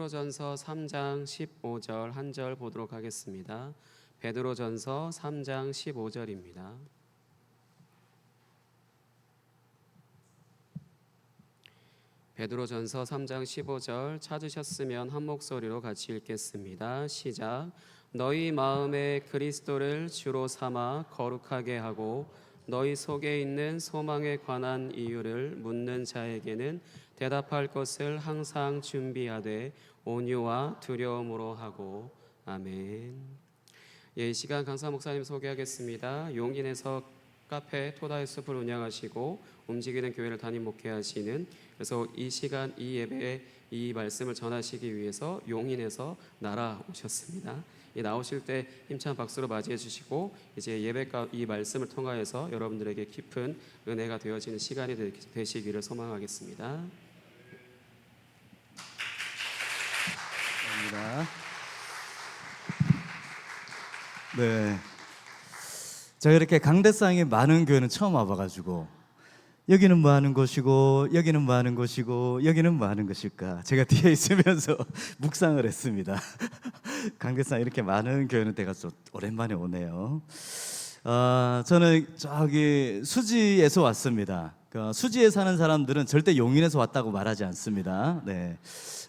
베드로전서 3장 15절 한 절 보도록 하겠습니다. 베드로전서 3장 15절입니다. 베드로전서 3장 15절 찾으셨으면 한 목소리로 같이 읽겠습니다. 시작. 너희 마음에 그리스도를 주로 삼아 거룩하게 하고 너희 속에 있는 소망에 관한 이유를 묻는 자에게는 대답할 것을 항상 준비하되 온유와 두려움으로 하고. 아멘. 이 시간 강사 목사님 소개하겠습니다. 용인에서 카페 토다의 숲을 운영하시고 움직이는 교회를 담임 목회하시는, 그래서 이 시간 이 예배에 이 말씀을 전하시기 위해서 용인에서 날아오셨습니다. 나오실 때 힘찬 박수로 맞이해 주시고 이제 예배가 이 말씀을 통하여서 여러분들에게 깊은 은혜가 되어지는 시간이 되시기를 소망하겠습니다. 감사합니다. 네, 제가 이렇게 강대상에 많은 교회는 처음 와봐가지고 여기는 뭐 하는 곳이고 여기는 뭐 하는 곳이고 여기는 뭐 하는 것일까, 제가 뒤에 있으면서 묵상을 했습니다. 강대상 이렇게 많은 교회는 제가 좀 오랜만에 오네요. 저는 저기 수지에서 왔습니다. 수지에 사는 사람들은 절대 용인에서 왔다고 말하지 않습니다. 네.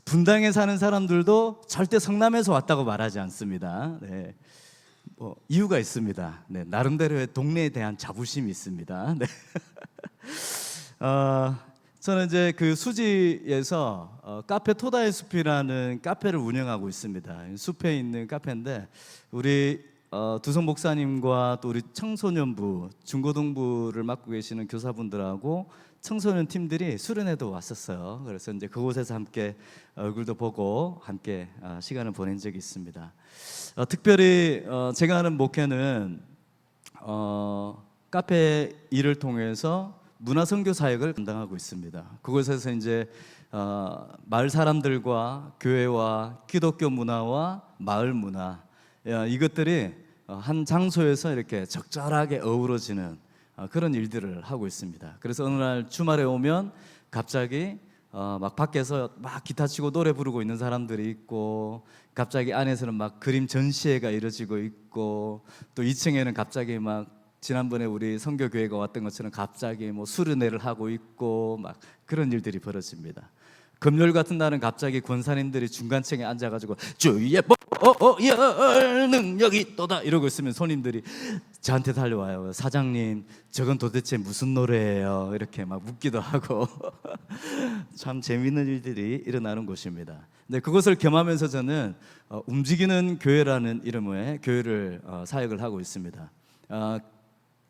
분당에 사는 사람들도 절대 성남에서 왔다고 말하지 않습니다. 네. 이유가 있습니다. 네. 나름대로의 동네에 대한 자부심이 있습니다. 네. 저는 이제 그 수지에서 카페 토다의 숲이라는 카페를 운영하고 있습니다. 숲에 있는 카페인데 우리 두성 목사님과 또 우리 청소년부, 중고등부를 맡고 계시는 교사분들하고 청소년 팀들이 수련회도 왔었어요. 그래서 이제 그곳에서 함께 얼굴도 보고 함께 시간을 보낸 적이 있습니다. 특별히 제가 하는 목회는 카페 일을 통해서 문화선교 사역을 감당하고 있습니다. 그곳에서 이제 마을 사람들과 교회와 기독교 문화와 마을 문화, 이것들이 한 장소에서 이렇게 적절하게 어우러지는 그런 일들을 하고 있습니다. 그래서 어느 날 주말에 오면 갑자기 막 밖에서 막 기타 치고 노래 부르고 있는 사람들이 있고, 갑자기 안에서는 막 그림 전시회가 이루어지고 있고, 또 2층에는 갑자기 막 지난번에 우리 선교교회가 왔던 것처럼 갑자기 뭐 수련회를 하고 있고 막 그런 일들이 벌어집니다. 금요일 같은 날은 갑자기 권사님들이 중간층에 앉아가지고 주의 보혈 능력이 또다 이러고 있으면 손님들이 저한테 달려와요. 사장님, 저건 도대체 무슨 노래예요? 이렇게 막 묻기도 하고 참 재미있는 일들이 일어나는 곳입니다. 네, 그것을 겸하면서 저는 움직이는 교회라는 이름의 교회를 사역을 하고 있습니다.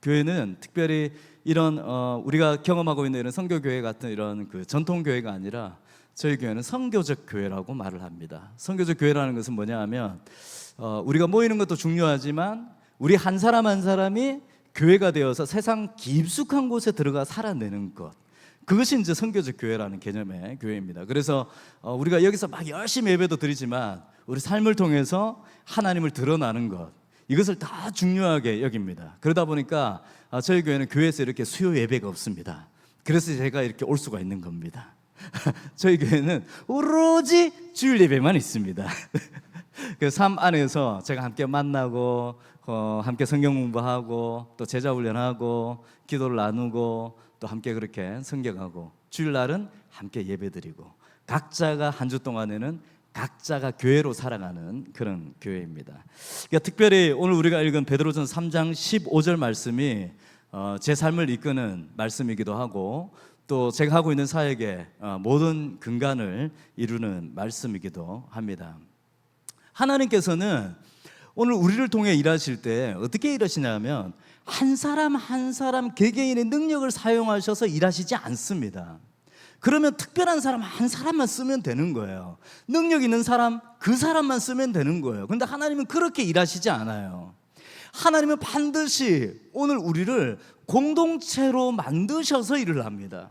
교회는 특별히 이런 우리가 경험하고 있는 이런 선교교회 같은 이런 그 전통교회가 아니라 저희 교회는 선교적 교회라고 말을 합니다. 선교적 교회라는 것은 뭐냐 하면 우리가 모이는 것도 중요하지만 우리 한 사람 한 사람이 교회가 되어서 세상 깊숙한 곳에 들어가 살아내는 것, 그것이 이제 선교적 교회라는 개념의 교회입니다. 그래서 우리가 여기서 막 열심히 예배도 드리지만 우리 삶을 통해서 하나님을 드러나는 것, 이것을 다 중요하게 여깁니다. 그러다 보니까 저희 교회는 교회에서 이렇게 수요 예배가 없습니다. 그래서 제가 이렇게 올 수가 있는 겁니다. 저희 교회는 오로지 주일 예배만 있습니다. 그 삶 안에서 제가 함께 만나고 함께 성경 공부하고 또 제자 훈련하고 기도를 나누고 또 함께 그렇게 성경하고, 주일날은 함께 예배드리고, 각자가 한 주 동안에는 각자가 교회로 살아가는 그런 교회입니다. 그러니까 특별히 오늘 우리가 읽은 베드로전서 3장 15절 말씀이 제 삶을 이끄는 말씀이기도 하고, 또 제가 하고 있는 사역의 모든 근간을 이루는 말씀이기도 합니다. 하나님께서는 오늘 우리를 통해 일하실 때 어떻게 일하시냐면 한 사람 한 사람 개개인의 능력을 사용하셔서 일하시지 않습니다. 그러면 특별한 사람 한 사람만 쓰면 되는 거예요. 능력 있는 사람, 그 사람만 쓰면 되는 거예요. 그런데 하나님은 그렇게 일하시지 않아요. 하나님은 반드시 오늘 우리를 공동체로 만드셔서 일을 합니다.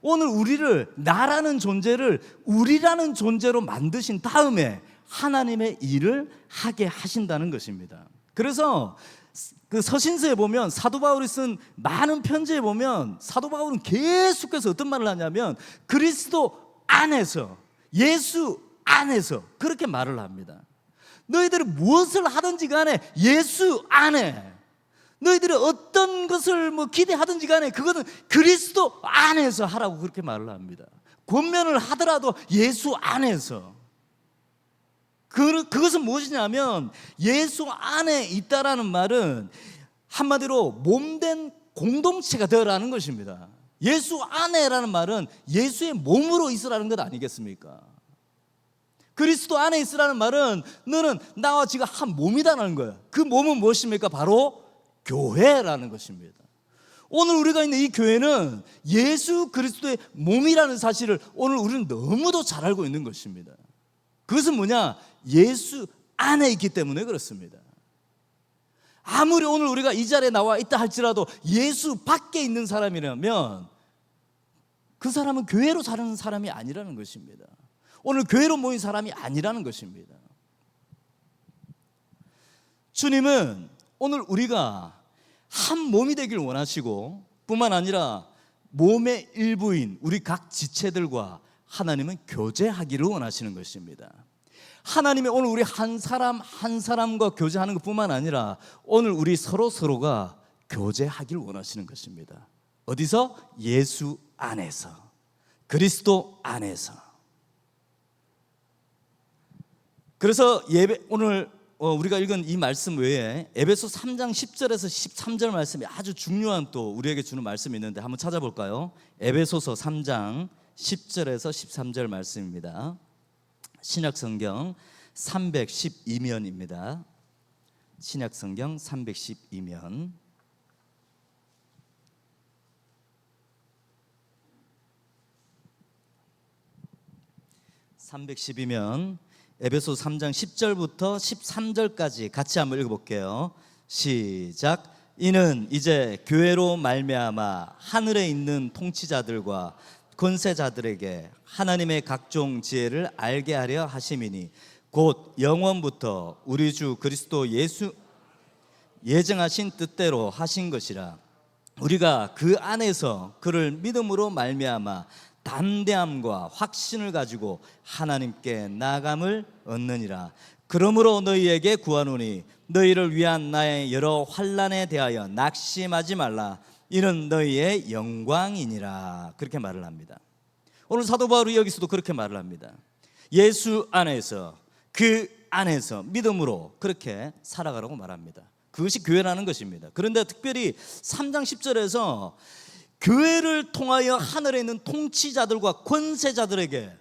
오늘 우리를, 나라는 존재를 우리라는 존재로 만드신 다음에 하나님의 일을 하게 하신다는 것입니다. 그래서 그 서신서에 보면 사도 바울이 쓴 많은 편지에 보면 사도 바울은 계속해서 어떤 말을 하냐면 그리스도 안에서, 예수 안에서 그렇게 말을 합니다. 너희들이 무엇을 하든지 간에 예수 안에, 너희들이 어떤 것을 기대하든지 간에 그것은 그리스도 안에서 하라고 그렇게 말을 합니다. 권면을 하더라도 예수 안에서. 그것은 무엇이냐면 예수 안에 있다라는 말은 한마디로 몸된 공동체가 되어라는 것입니다. 예수 안에라는 말은 예수의 몸으로 있으라는 것 아니겠습니까? 그리스도 안에 있으라는 말은 너는 나와 지금 한 몸이다라는 거예요. 그 몸은 무엇입니까? 바로 교회라는 것입니다. 오늘 우리가 있는 이 교회는 예수 그리스도의 몸이라는 사실을 오늘 우리는 너무도 잘 알고 있는 것입니다. 그것은 뭐냐? 예수 안에 있기 때문에 그렇습니다. 아무리 오늘 우리가 이 자리에 나와 있다 할지라도 예수 밖에 있는 사람이라면 그 사람은 교회로 사는 사람이 아니라는 것입니다. 오늘 교회로 모인 사람이 아니라는 것입니다. 주님은 오늘 우리가 한 몸이 되길 원하시고 뿐만 아니라 몸의 일부인 우리 각 지체들과 하나님은 교제하기를 원하시는 것입니다. 하나님이 오늘 우리 한 사람 한 사람과 교제하는 것뿐만 아니라 오늘 우리 서로가 교제하기를 원하시는 것입니다. 어디서? 예수 안에서, 그리스도 안에서. 그래서 오늘 우리가 읽은 이 말씀 외에 에베소 3장 10절에서 13절 말씀이 아주 중요한 또 우리에게 주는 말씀이 있는데 한번 찾아볼까요? 에베소서 3장 10절에서 13절 말씀입니다. 신약성경 312면입니다. 신약성경 312면. 에베소 3장 10절부터 13절까지 같이 한번 읽어볼게요. 시작. 이는 이제 교회로 말미암아 하늘에 있는 통치자들과 권세자들에게 하나님의 각종 지혜를 알게 하려 하심이니 곧 영원부터 우리 주 그리스도 예수 예정하신 뜻대로 하신 것이라. 우리가 그 안에서 그를 믿음으로 말미암아 담대함과 확신을 가지고 하나님께 나아감을 얻느니라. 그러므로 너희에게 구하노니 너희를 위한 나의 여러 환난에 대하여 낙심하지 말라. 이는 너희의 영광이니라. 그렇게 말을 합니다. 오늘 사도 바울이 여기서도 그렇게 말을 합니다. 예수 안에서, 그 안에서 믿음으로 그렇게 살아가라고 말합니다. 그것이 교회라는 것입니다. 그런데 특별히 3장 10절에서 교회를 통하여 하늘에 있는 통치자들과 권세자들에게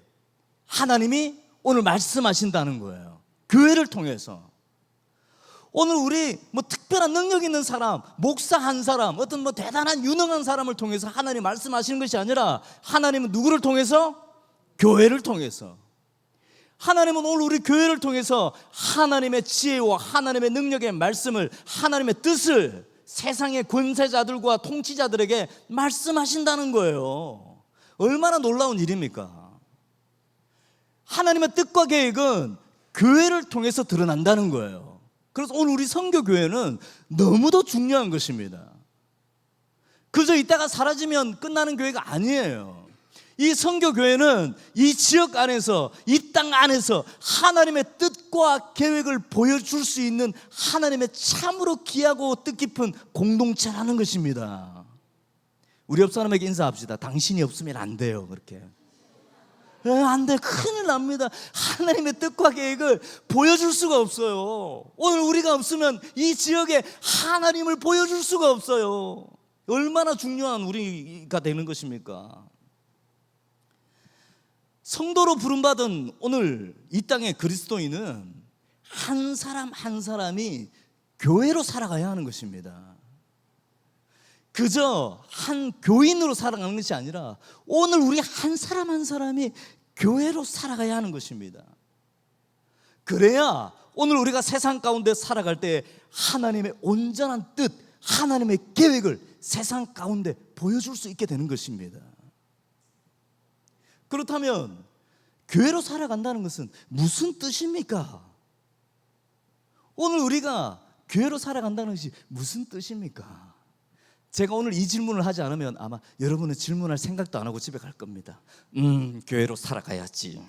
하나님이 오늘 말씀하신다는 거예요. 교회를 통해서. 오늘 우리 특별한 능력 있는 사람, 목사 한 사람, 어떤 대단한 유능한 사람을 통해서 하나님 말씀하시는 것이 아니라 하나님은 누구를 통해서? 교회를 통해서. 하나님은 오늘 우리 교회를 통해서 하나님의 지혜와 하나님의 능력의 말씀을, 하나님의 뜻을 세상의 권세자들과 통치자들에게 말씀하신다는 거예요. 얼마나 놀라운 일입니까? 하나님의 뜻과 계획은 교회를 통해서 드러난다는 거예요. 그래서 오늘 우리 선교교회는 너무도 중요한 것입니다. 그저 있다가 사라지면 끝나는 교회가 아니에요. 이 선교교회는 이 지역 안에서, 이 땅 안에서 하나님의 뜻과 계획을 보여줄 수 있는 하나님의 참으로 귀하고 뜻깊은 공동체라는 것입니다. 우리 옆 사람에게 인사합시다. 당신이 없으면 안 돼요. 그렇게 안 돼, 큰일 납니다. 하나님의 뜻과 계획을 보여줄 수가 없어요. 오늘 우리가 없으면 이 지역에 하나님을 보여줄 수가 없어요. 얼마나 중요한 우리가 되는 것입니까? 성도로 부름받은 오늘 이 땅의 그리스도인은 한 사람 한 사람이 교회로 살아가야 하는 것입니다. 그저 한 교인으로 살아가는 것이 아니라 오늘 우리 한 사람 한 사람이 교회로 살아가야 하는 것입니다. 그래야 오늘 우리가 세상 가운데 살아갈 때 하나님의 온전한 뜻, 하나님의 계획을 세상 가운데 보여줄 수 있게 되는 것입니다. 그렇다면 교회로 살아간다는 것은 무슨 뜻입니까? 오늘 우리가 교회로 살아간다는 것이 무슨 뜻입니까? 제가 오늘 이 질문을 하지 않으면 아마 여러분은 질문할 생각도 안 하고 집에 갈 겁니다. 교회로 살아가야지.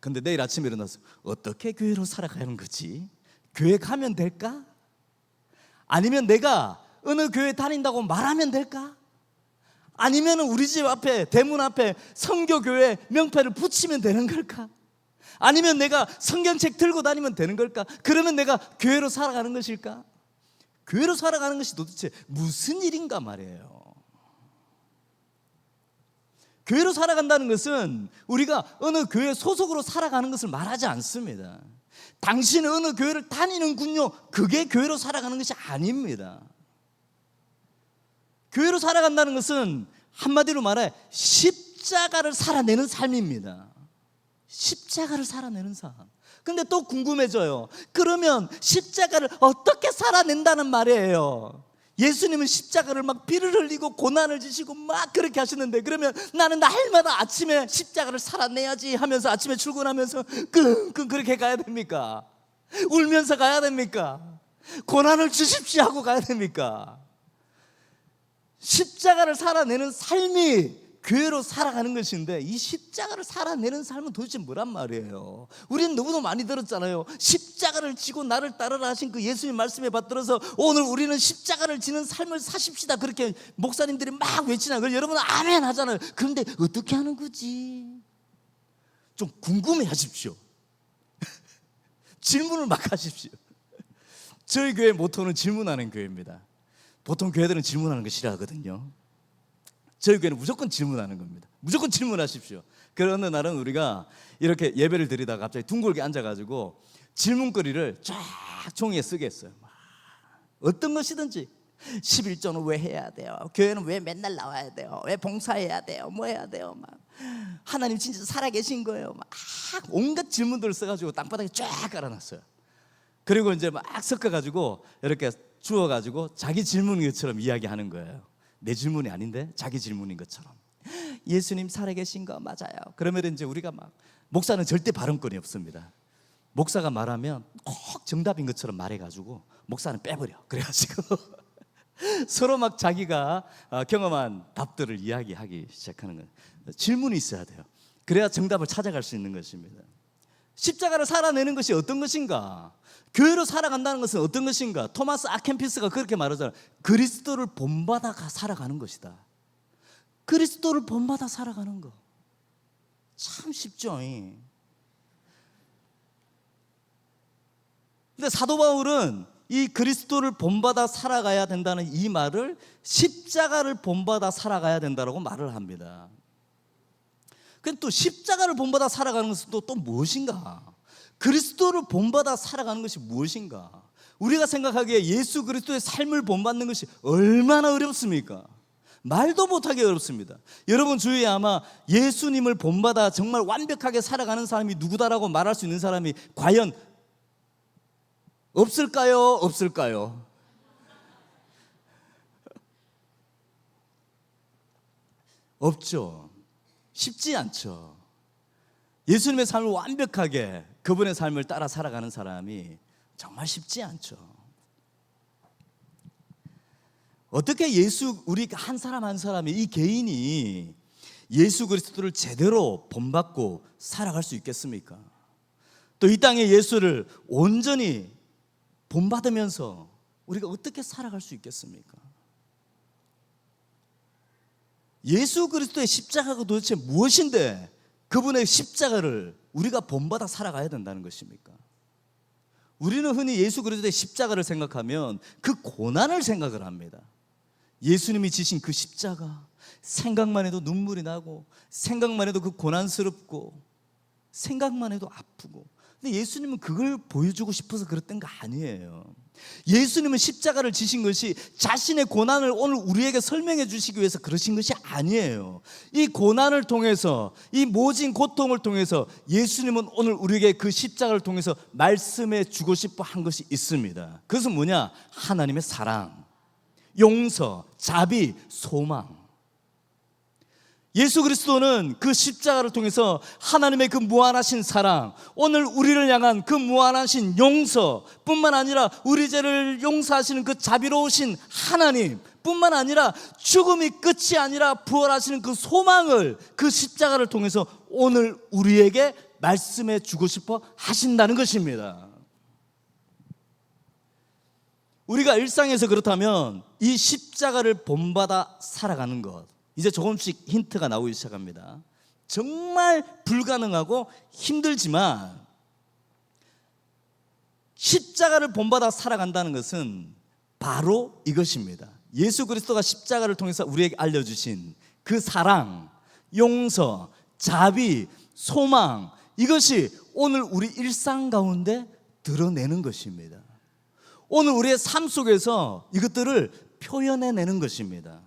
근데 내일 아침에 일어나서 어떻게 교회로 살아가는 거지? 교회 가면 될까? 아니면 내가 어느 교회 다닌다고 말하면 될까? 아니면 우리 집 앞에 대문 앞에 성교교회 명패를 붙이면 되는 걸까? 아니면 내가 성경책 들고 다니면 되는 걸까? 그러면 내가 교회로 살아가는 것일까? 교회로 살아가는 것이 도대체 무슨 일인가 말이에요. 교회로 살아간다는 것은 우리가 어느 교회 소속으로 살아가는 것을 말하지 않습니다. 당신은 어느 교회를 다니는군요, 그게 교회로 살아가는 것이 아닙니다. 교회로 살아간다는 것은 한마디로 말해 십자가를 살아내는 삶입니다. 십자가를 살아내는 삶. 근데 또 궁금해져요. 그러면 십자가를 어떻게 살아낸다는 말이에요? 예수님은 십자가를 막 피를 흘리고 고난을 지시고 막 그렇게 하시는데, 그러면 나는 날마다 아침에 십자가를 살아내야지 하면서 아침에 출근하면서 끙끙 그렇게 가야 됩니까? 울면서 가야 됩니까? 고난을 주십시오 하고 가야 됩니까? 십자가를 살아내는 삶이 교회로 살아가는 것인데, 이 십자가를 살아내는 삶은 도대체 뭐란 말이에요? 우리는 너무도 많이 들었잖아요. 십자가를 지고 나를 따르라 하신 그 예수님 말씀에 받들어서 오늘 우리는 십자가를 지는 삶을 사십시다, 그렇게 목사님들이 막 외치잖아요. 그걸 여러분은 아멘 하잖아요. 그런데 어떻게 하는 거지? 좀 궁금해 하십시오. 질문을 막 하십시오. 저희 교회 모토는 질문하는 교회입니다. 보통 교회들은 질문하는 거 싫어하거든요. 저희 교회는 무조건 질문하는 겁니다. 무조건 질문하십시오. 그런 어느 날은 우리가 이렇게 예배를 드리다가 갑자기 둥글게 앉아가지고 질문거리를 쫙 종이에 쓰게 했어요. 어떤 것이든지 11조는 왜 해야 돼요? 교회는 왜 맨날 나와야 돼요? 왜 봉사해야 돼요? 뭐 해야 돼요? 막 하나님 진짜 살아계신 거예요? 막 온갖 질문들을 써가지고 땅바닥에 쫙 깔아놨어요. 그리고 이제 막 섞어가지고 이렇게 주워가지고 자기 질문인 것처럼 이야기하는 거예요. 내 질문이 아닌데 자기 질문인 것처럼. 예수님 살아계신 거 맞아요. 그러면 이제 우리가 막, 목사는 절대 발언권이 없습니다. 목사가 말하면 꼭 정답인 것처럼 말해가지고 목사는 빼버려. 그래가지고 서로 막 자기가 경험한 답들을 이야기하기 시작하는 거예요. 질문이 있어야 돼요. 그래야 정답을 찾아갈 수 있는 것입니다. 십자가를 살아내는 것이 어떤 것인가? 교회로 살아간다는 것은 어떤 것인가? 토마스 아켄피스가 그렇게 말하잖아요. 그리스도를 본받아 살아가는 것이다. 그리스도를 본받아 살아가는 거 참 쉽죠. 근데 사도 바울은 이 그리스도를 본받아 살아가야 된다는 이 말을 십자가를 본받아 살아가야 된다고 말을 합니다. 근데 또 십자가를 본받아 살아가는 것은 또 무엇인가? 그리스도를 본받아 살아가는 것이 무엇인가? 우리가 생각하기에 예수 그리스도의 삶을 본받는 것이 얼마나 어렵습니까? 말도 못하게 어렵습니다. 여러분 주위에 아마 예수님을 본받아 정말 완벽하게 살아가는 사람이 누구다라고 말할 수 있는 사람이 과연 없을까요? 없을까요? 없죠. 쉽지 않죠. 예수님의 삶을 완벽하게 그분의 삶을 따라 살아가는 사람이 정말 쉽지 않죠. 어떻게 우리 한 사람 한 사람이, 이 개인이 예수 그리스도를 제대로 본받고 살아갈 수 있겠습니까? 또 이 땅에 예수를 온전히 본받으면서 우리가 어떻게 살아갈 수 있겠습니까? 예수 그리스도의 십자가가 도대체 무엇인데 그분의 십자가를 우리가 본받아 살아가야 된다는 것입니까? 우리는 흔히 예수 그리스도의 십자가를 생각하면 그 고난을 생각을 합니다. 예수님이 지신 그 십자가, 생각만 해도 눈물이 나고 생각만 해도 그 고난스럽고 생각만 해도 아프고. 근데 예수님은 그걸 보여주고 싶어서 그랬던 거 아니에요. 예수님은 십자가를 지신 것이 자신의 고난을 오늘 우리에게 설명해 주시기 위해서 그러신 것이 아니에요. 이 고난을 통해서, 이 모진 고통을 통해서 예수님은 오늘 우리에게 그 십자가를 통해서 말씀해 주고 싶어 한 것이 있습니다. 그것은 뭐냐? 하나님의 사랑, 용서, 자비, 소망. 예수 그리스도는 그 십자가를 통해서 하나님의 그 무한하신 사랑, 오늘 우리를 향한 그 무한하신 용서 뿐만 아니라 우리 죄를 용서하시는 그 자비로우신 하나님 뿐만 아니라 죽음이 끝이 아니라 부활하시는 그 소망을 그 십자가를 통해서 오늘 우리에게 말씀해 주고 싶어 하신다는 것입니다. 우리가 일상에서 그렇다면 이 십자가를 본받아 살아가는 것, 이제 조금씩 힌트가 나오기 시작합니다. 정말 불가능하고 힘들지만 십자가를 본받아 살아간다는 것은 바로 이것입니다. 예수 그리스도가 십자가를 통해서 우리에게 알려주신 그 사랑, 용서, 자비, 소망, 이것이 오늘 우리 일상 가운데 드러내는 것입니다. 오늘 우리의 삶 속에서 이것들을 표현해내는 것입니다.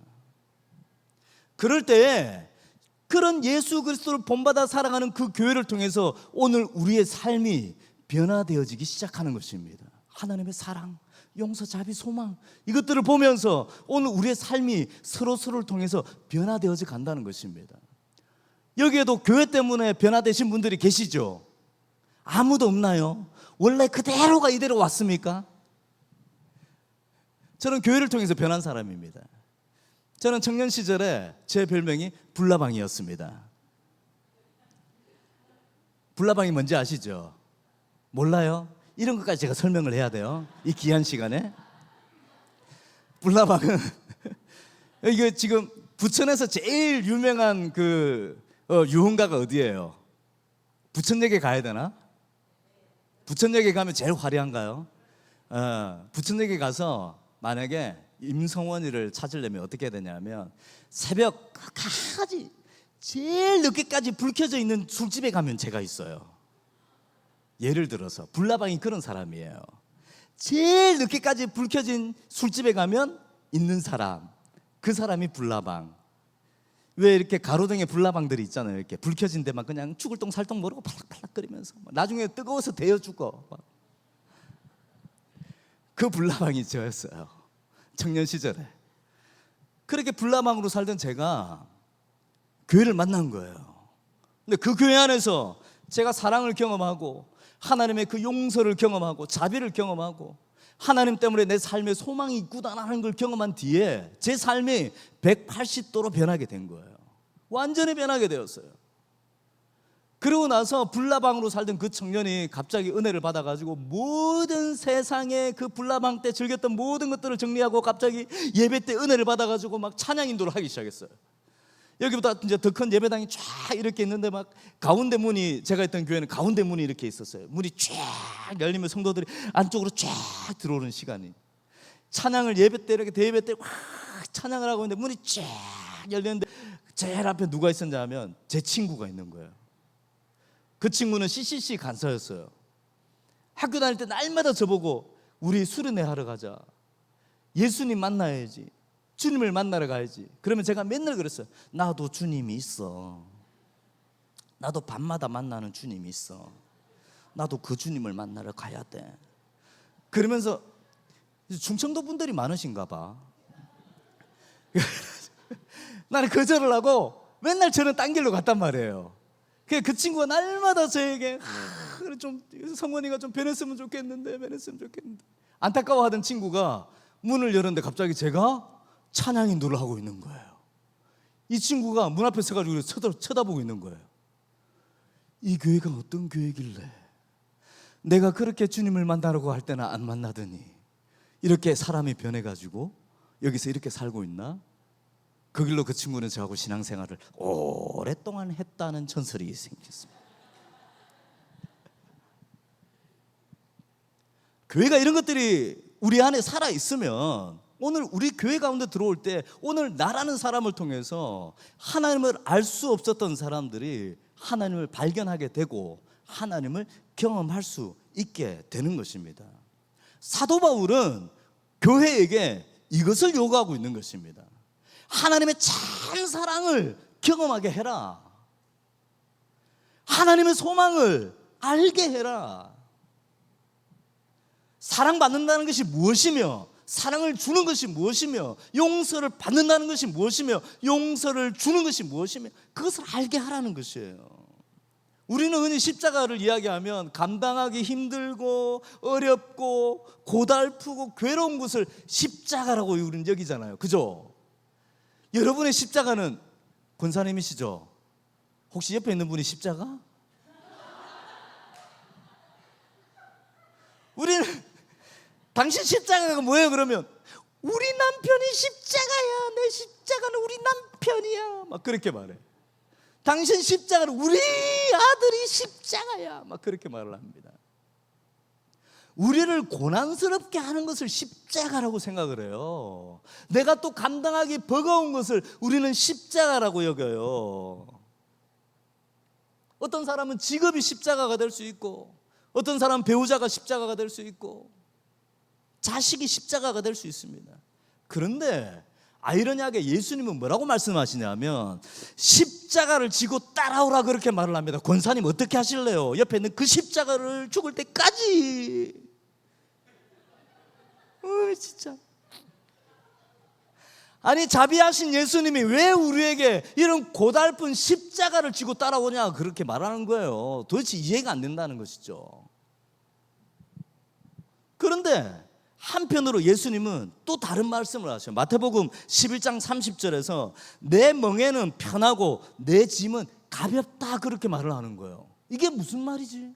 그럴 때에 그런 예수 그리스도를 본받아 살아가는 그 교회를 통해서 오늘 우리의 삶이 변화되어지기 시작하는 것입니다. 하나님의 사랑, 용서, 자비, 소망, 이것들을 보면서 오늘 우리의 삶이 서로서로를 통해서 변화되어져 간다는 것입니다. 여기에도 교회 때문에 변화되신 분들이 계시죠? 아무도 없나요? 원래 그대로가 이대로 왔습니까? 저는 교회를 통해서 변한 사람입니다. 저는 청년 시절에 제 별명이 불나방이었습니다. 불나방이 뭔지 아시죠? 몰라요? 이런 것까지 제가 설명을 해야 돼요, 이 귀한 시간에. 불나방은 이게 지금 부천에서 제일 유명한 그 유흥가가 어디예요? 부천역에 가야 되나? 부천역에 가면 제일 화려한가요? 부천역에 가서 만약에 임성원이를 찾으려면 어떻게 해야 되냐면 새벽 끝까지 제일 늦게까지 불 켜져 있는 술집에 가면 제가 있어요. 예를 들어서 불나방이 그런 사람이에요. 제일 늦게까지 불 켜진 술집에 가면 있는 사람, 그 사람이 불나방. 왜 이렇게 가로등에 불나방들이 있잖아요. 이렇게 불 켜진 데만 그냥 죽을 똥 살똥 모르고 팔락팔락거리면서 나중에 뜨거워서 데워 죽어. 그 불나방이 저였어요, 청년 시절에. 그렇게 불나방으로 살던 제가 교회를 만난 거예요. 근데 그 교회 안에서 제가 사랑을 경험하고 하나님의 그 용서를 경험하고 자비를 경험하고 하나님 때문에 내 삶에 소망이 있구나라는 걸 경험한 뒤에 제 삶이 180도로 변하게 된 거예요. 완전히 변하게 되었어요. 그러고 나서 불나방으로 살던 그 청년이 갑자기 은혜를 받아가지고 모든 세상에 그 불나방 때 즐겼던 모든 것들을 정리하고 갑자기 예배 때 은혜를 받아가지고 막 찬양 인도를 하기 시작했어요. 여기보다 이제 더 큰 예배당이 쫙 이렇게 있는데 막 가운데 문이, 제가 있던 교회는 가운데 문이 이렇게 있었어요. 문이 쫙 열리면 성도들이 안쪽으로 쫙 들어오는 시간이, 찬양을 예배 때 이렇게 대예배 때 확 찬양을 하고 있는데 문이 쫙 열리는데 제일 앞에 누가 있었냐 하면 제 친구가 있는 거예요. 그 친구는 CCC 간사였어요. 학교 다닐 때 날마다 저보고 우리 수련회 하러 가자, 예수님 만나야지, 주님을 만나러 가야지. 그러면 제가 맨날 그랬어요. 나도 주님이 있어. 나도 밤마다 만나는 주님이 있어. 나도 그 주님을 만나러 가야 돼. 그러면서 충청도 분들이 많으신가 봐. 나는 거절을 하고 맨날 저는 딴 길로 갔단 말이에요. 그 친구가 날마다 저에게 좀 성원이가 좀 변했으면 좋겠는데 안타까워하던 친구가 문을 열었는데 갑자기 제가 찬양 인도를 하고 있는 거예요. 이 친구가 문 앞에 서가지고 쳐다보고 있는 거예요. 이 교회가 어떤 교회길래 내가 그렇게 주님을 만나려고 할 때는 안 만나더니 이렇게 사람이 변해가지고 여기서 이렇게 살고 있나? 그 길로 그 친구는 저하고 신앙생활을 오랫동안 했다는 전설이 생겼습니다. 교회가 이런 것들이 우리 안에 살아있으면 오늘 우리 교회 가운데 들어올 때 오늘 나라는 사람을 통해서 하나님을 알 수 없었던 사람들이 하나님을 발견하게 되고 하나님을 경험할 수 있게 되는 것입니다. 사도 바울은 교회에게 이것을 요구하고 있는 것입니다. 하나님의 참 사랑을 경험하게 해라. 하나님의 소망을 알게 해라. 사랑받는다는 것이 무엇이며 사랑을 주는 것이 무엇이며 용서를 받는다는 것이 무엇이며 용서를 주는 것이 무엇이며 그것을 알게 하라는 것이에요. 우리는 흔히 십자가를 이야기하면 감당하기 힘들고 어렵고 고달프고 괴로운 것을 십자가라고 우리는 여기잖아요. 그죠? 여러분의 십자가는 권사님이시죠? 혹시 옆에 있는 분이 십자가? 우리는 당신 십자가가 뭐예요? 그러면 우리 남편이 십자가야. 내 십자가는 우리 남편이야. 막 그렇게 말해. 당신 십자가는 우리 아들이 십자가야. 막 그렇게 말을 합니다. 우리를 고난스럽게 하는 것을 십자가라고 생각을 해요. 내가 또 감당하기 버거운 것을 우리는 십자가라고 여겨요. 어떤 사람은 직업이 십자가가 될 수 있고, 어떤 사람은 배우자가 십자가가 될 수 있고, 자식이 십자가가 될 수 있습니다. 그런데 아이러니하게 예수님은 뭐라고 말씀하시냐면 십자가를 지고 따라오라 그렇게 말을 합니다. 권사님 어떻게 하실래요? 옆에 있는 그 십자가를 죽을 때까지. 진짜. 아니, 자비하신 예수님이 왜 우리에게 이런 고달픈 십자가를 지고 따라오냐 그렇게 말하는 거예요. 도대체 이해가 안 된다는 것이죠. 그런데 한편으로 예수님은 또 다른 말씀을 하셔요. 마태복음 11장 30절에서 내 멍에는 편하고 내 짐은 가볍다 그렇게 말을 하는 거예요. 이게 무슨 말이지?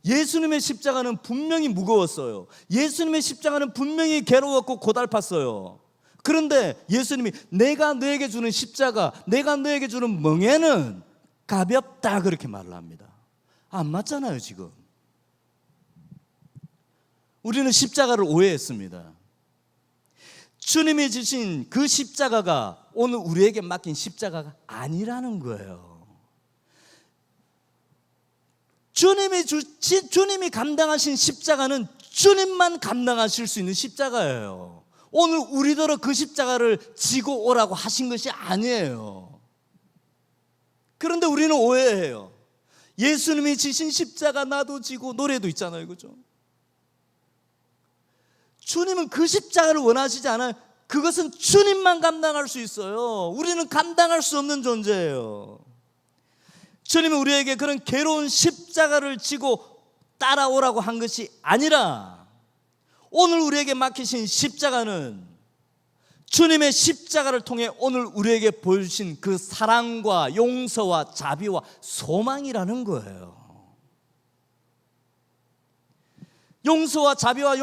예수님의 십자가는 분명히 무거웠어요. 예수님의 십자가는 분명히 괴로웠고 고달팠어요. 그런데 예수님이 내가 너에게 주는 십자가, 내가 너에게 주는 멍에는 가볍다 그렇게 말을 합니다. 안 맞잖아요 지금. 우리는 십자가를 오해했습니다. 주님이 주신 그 십자가가 오늘 우리에게 맡긴 십자가가 아니라는 거예요. 주님이 감당하신 십자가는 주님만 감당하실 수 있는 십자가예요. 오늘 우리더러 그 십자가를 지고 오라고 하신 것이 아니에요. 그런데 우리는 오해해요. 예수님이 지신 십자가 나도 지고, 노래도 있잖아요, 그죠? 주님은 그 십자가를 원하시지 않아요. 그것은 주님만 감당할 수 있어요. 우리는 감당할 수 없는 존재예요. 주님은 우리에게 그런 괴로운 십자가를 지고 따라오라고 한 것이 아니라 오늘 우리에게 맡기신 십자가는 주님의 십자가를 통해 오늘 우리에게 보여주신 그 사랑과 용서와 자비와 소망이라는 거예요. 용서와 자비와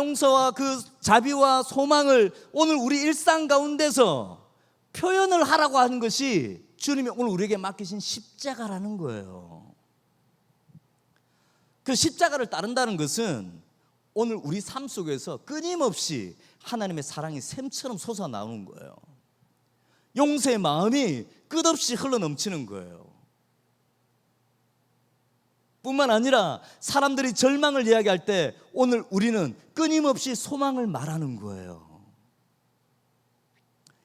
그 자비와 소망을 오늘 우리 일상 가운데서 표현을 하라고 하는 것이 주님이 오늘 우리에게 맡기신 십자가라는 거예요. 그 십자가를 따른다는 것은 오늘 우리 삶 속에서 끊임없이 하나님의 사랑이 샘처럼 솟아나오는 거예요. 용서의 마음이 끝없이 흘러넘치는 거예요. 뿐만 아니라 사람들이 절망을 이야기할 때 오늘 우리는 끊임없이 소망을 말하는 거예요.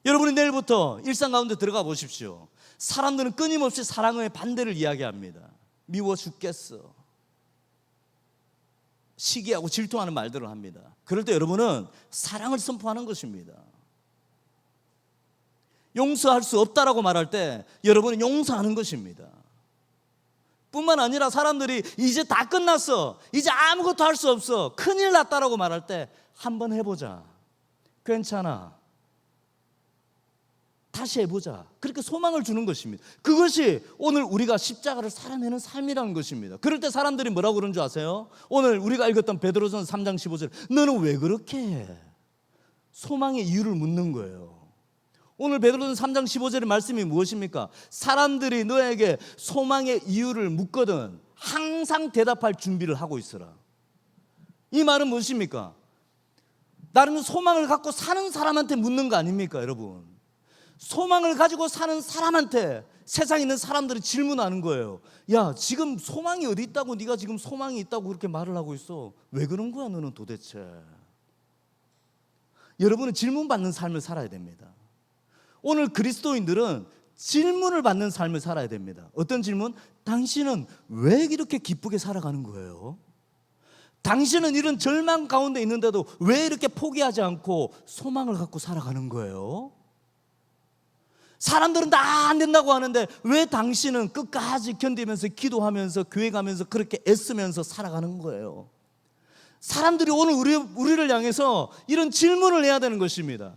여러분이 내일부터 일상 가운데 들어가 보십시오. 사람들은 끊임없이 사랑의 반대를 이야기합니다. 미워 죽겠어, 시기하고 질투하는 말들을 합니다. 그럴 때 여러분은 사랑을 선포하는 것입니다. 용서할 수 없다라고 말할 때 여러분은 용서하는 것입니다. 뿐만 아니라 사람들이 이제 다 끝났어, 이제 아무것도 할 수 없어, 큰일 났다라고 말할 때 한번 해보자, 괜찮아, 다시 해보자, 그렇게 소망을 주는 것입니다. 그것이 오늘 우리가 십자가를 살아내는 삶이라는 것입니다. 그럴 때 사람들이 뭐라고 그러는 줄 아세요? 오늘 우리가 읽었던 베드로전서 3장 15절, 너는 왜 그렇게 해? 소망의 이유를 묻는 거예요. 오늘 베드로전서 3장 15절의 말씀이 무엇입니까? 사람들이 너에게 소망의 이유를 묻거든 항상 대답할 준비를 하고 있어라. 이 말은 무엇입니까? 나는 소망을 갖고 사는 사람한테 묻는 거 아닙니까, 여러분? 소망을 가지고 사는 사람한테 세상에 있는 사람들이 질문하는 거예요. 야, 지금 소망이 어디 있다고, 네가 지금 소망이 있다고 그렇게 말을 하고 있어. 왜 그런 거야 너는 도대체? 여러분은 질문받는 삶을 살아야 됩니다. 오늘 그리스도인들은 질문을 받는 삶을 살아야 됩니다. 어떤 질문? 당신은 왜 이렇게 기쁘게 살아가는 거예요? 당신은 이런 절망 가운데 있는데도 왜 이렇게 포기하지 않고 소망을 갖고 살아가는 거예요? 사람들은 다 안 된다고 하는데 왜 당신은 끝까지 견디면서 기도하면서 교회 가면서 그렇게 애쓰면서 살아가는 거예요? 사람들이 오늘 우리를 향해서 이런 질문을 해야 되는 것입니다.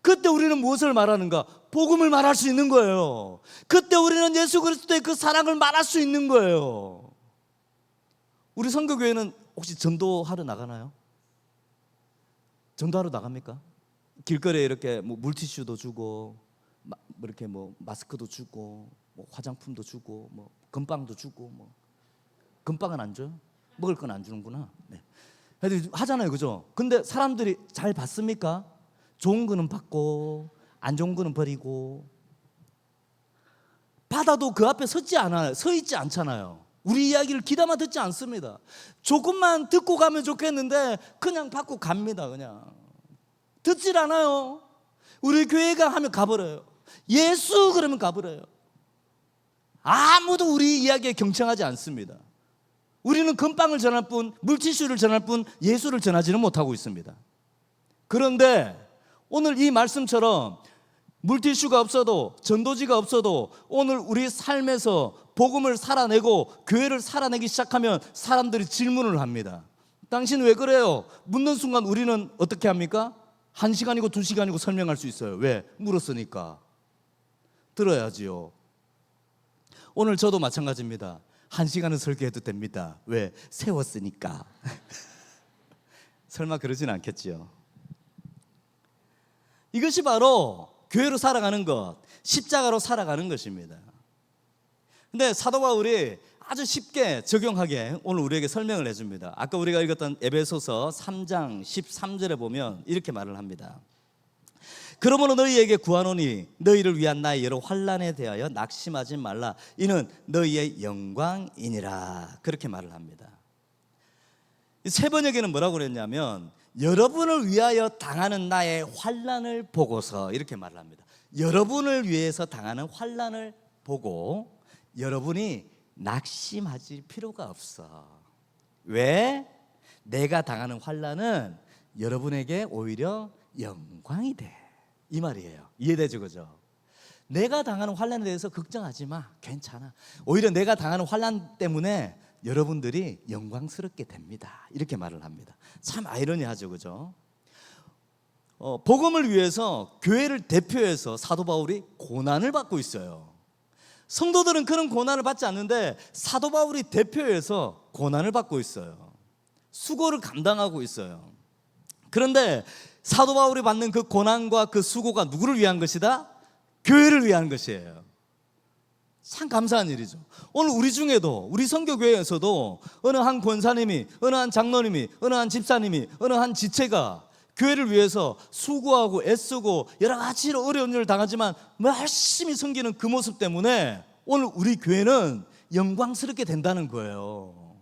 그때 우리는 무엇을 말하는가? 복음을 말할 수 있는 거예요. 그때 우리는 예수 그리스도의 그 사랑을 말할 수 있는 거예요. 우리 선교교회는 혹시 전도하러 나가나요? 전도하러 나갑니까? 길거리에 이렇게 뭐 물티슈도 주고 이렇게 뭐 마스크도 주고 뭐 화장품도 주고 뭐 금빵도 주고 뭐 금빵은 안 줘요? 먹을 건 안 주는구나. 네. 하잖아요, 그죠? 근데 사람들이 잘 받습니까? 좋은 거는 받고 안 좋은 거는 버리고. 받아도 그 앞에 서 있지 않잖아요. 우리 이야기를 귀담아 듣지 않습니다. 조금만 듣고 가면 좋겠는데 그냥 받고 갑니다. 그냥 듣질 않아요. 우리 교회가 하면 가버려요. 예수 그러면 가버려요. 아무도 우리 이야기에 경청하지 않습니다. 우리는 금빵을 전할 뿐, 물티슈를 전할 뿐 예수를 전하지는 못하고 있습니다. 그런데 오늘 이 말씀처럼 물티슈가 없어도, 전도지가 없어도 오늘 우리 삶에서 복음을 살아내고 교회를 살아내기 시작하면 사람들이 질문을 합니다. 당신 왜 그래요? 묻는 순간 우리는 어떻게 합니까? 1시간이고 2시간이고 설명할 수 있어요. 왜? 물었으니까. 들어야지요. 오늘 저도 마찬가지입니다. 1시간은 설교해도 됩니다. 왜? 세웠으니까. 설마 그러진 않겠지요. 이것이 바로 교회로 살아가는 것, 십자가로 살아가는 것입니다. 근데 사도 바울이 아주 쉽게 적용하게 오늘 우리에게 설명을 해줍니다. 아까 우리가 읽었던 에베소서 3장 13절에 보면 이렇게 말을 합니다. 그러므로 너희에게 구하노니 너희를 위한 나의 여러 환난에 대하여 낙심하지 말라. 이는 너희의 영광이니라. 그렇게 말을 합니다. 세 번역에는 뭐라고 그랬냐면 여러분을 위하여 당하는 나의 환난을 보고서 이렇게 말을 합니다. 여러분을 위해서 당하는 환난을 보고 여러분이 낙심하실 필요가 없어. 왜? 내가 당하는 환난은 여러분에게 오히려 영광이 돼. 이 말이에요. 이해되죠, 그죠? 내가 당하는 환난에 대해서 걱정하지 마. 괜찮아. 오히려 내가 당하는 환난 때문에 여러분들이 영광스럽게 됩니다. 이렇게 말을 합니다. 참 아이러니하죠, 그죠? 복음을 위해서 교회를 대표해서 사도 바울이 고난을 받고 있어요. 성도들은 그런 고난을 받지 않는데 사도 바울이 대표해서 고난을 받고 있어요. 수고를 감당하고 있어요. 그런데 사도 바울이 받는 그 고난과 그 수고가 누구를 위한 것이다? 교회를 위한 것이에요. 참 감사한 일이죠. 오늘 우리 중에도 우리 선교교회에서도 어느 한 권사님이, 어느 한 장로님이, 어느 한 집사님이, 어느 한 지체가 교회를 위해서 수고하고 애쓰고 여러 가지 어려운 일을 당하지만 열심히 섬기는 그 모습 때문에 오늘 우리 교회는 영광스럽게 된다는 거예요.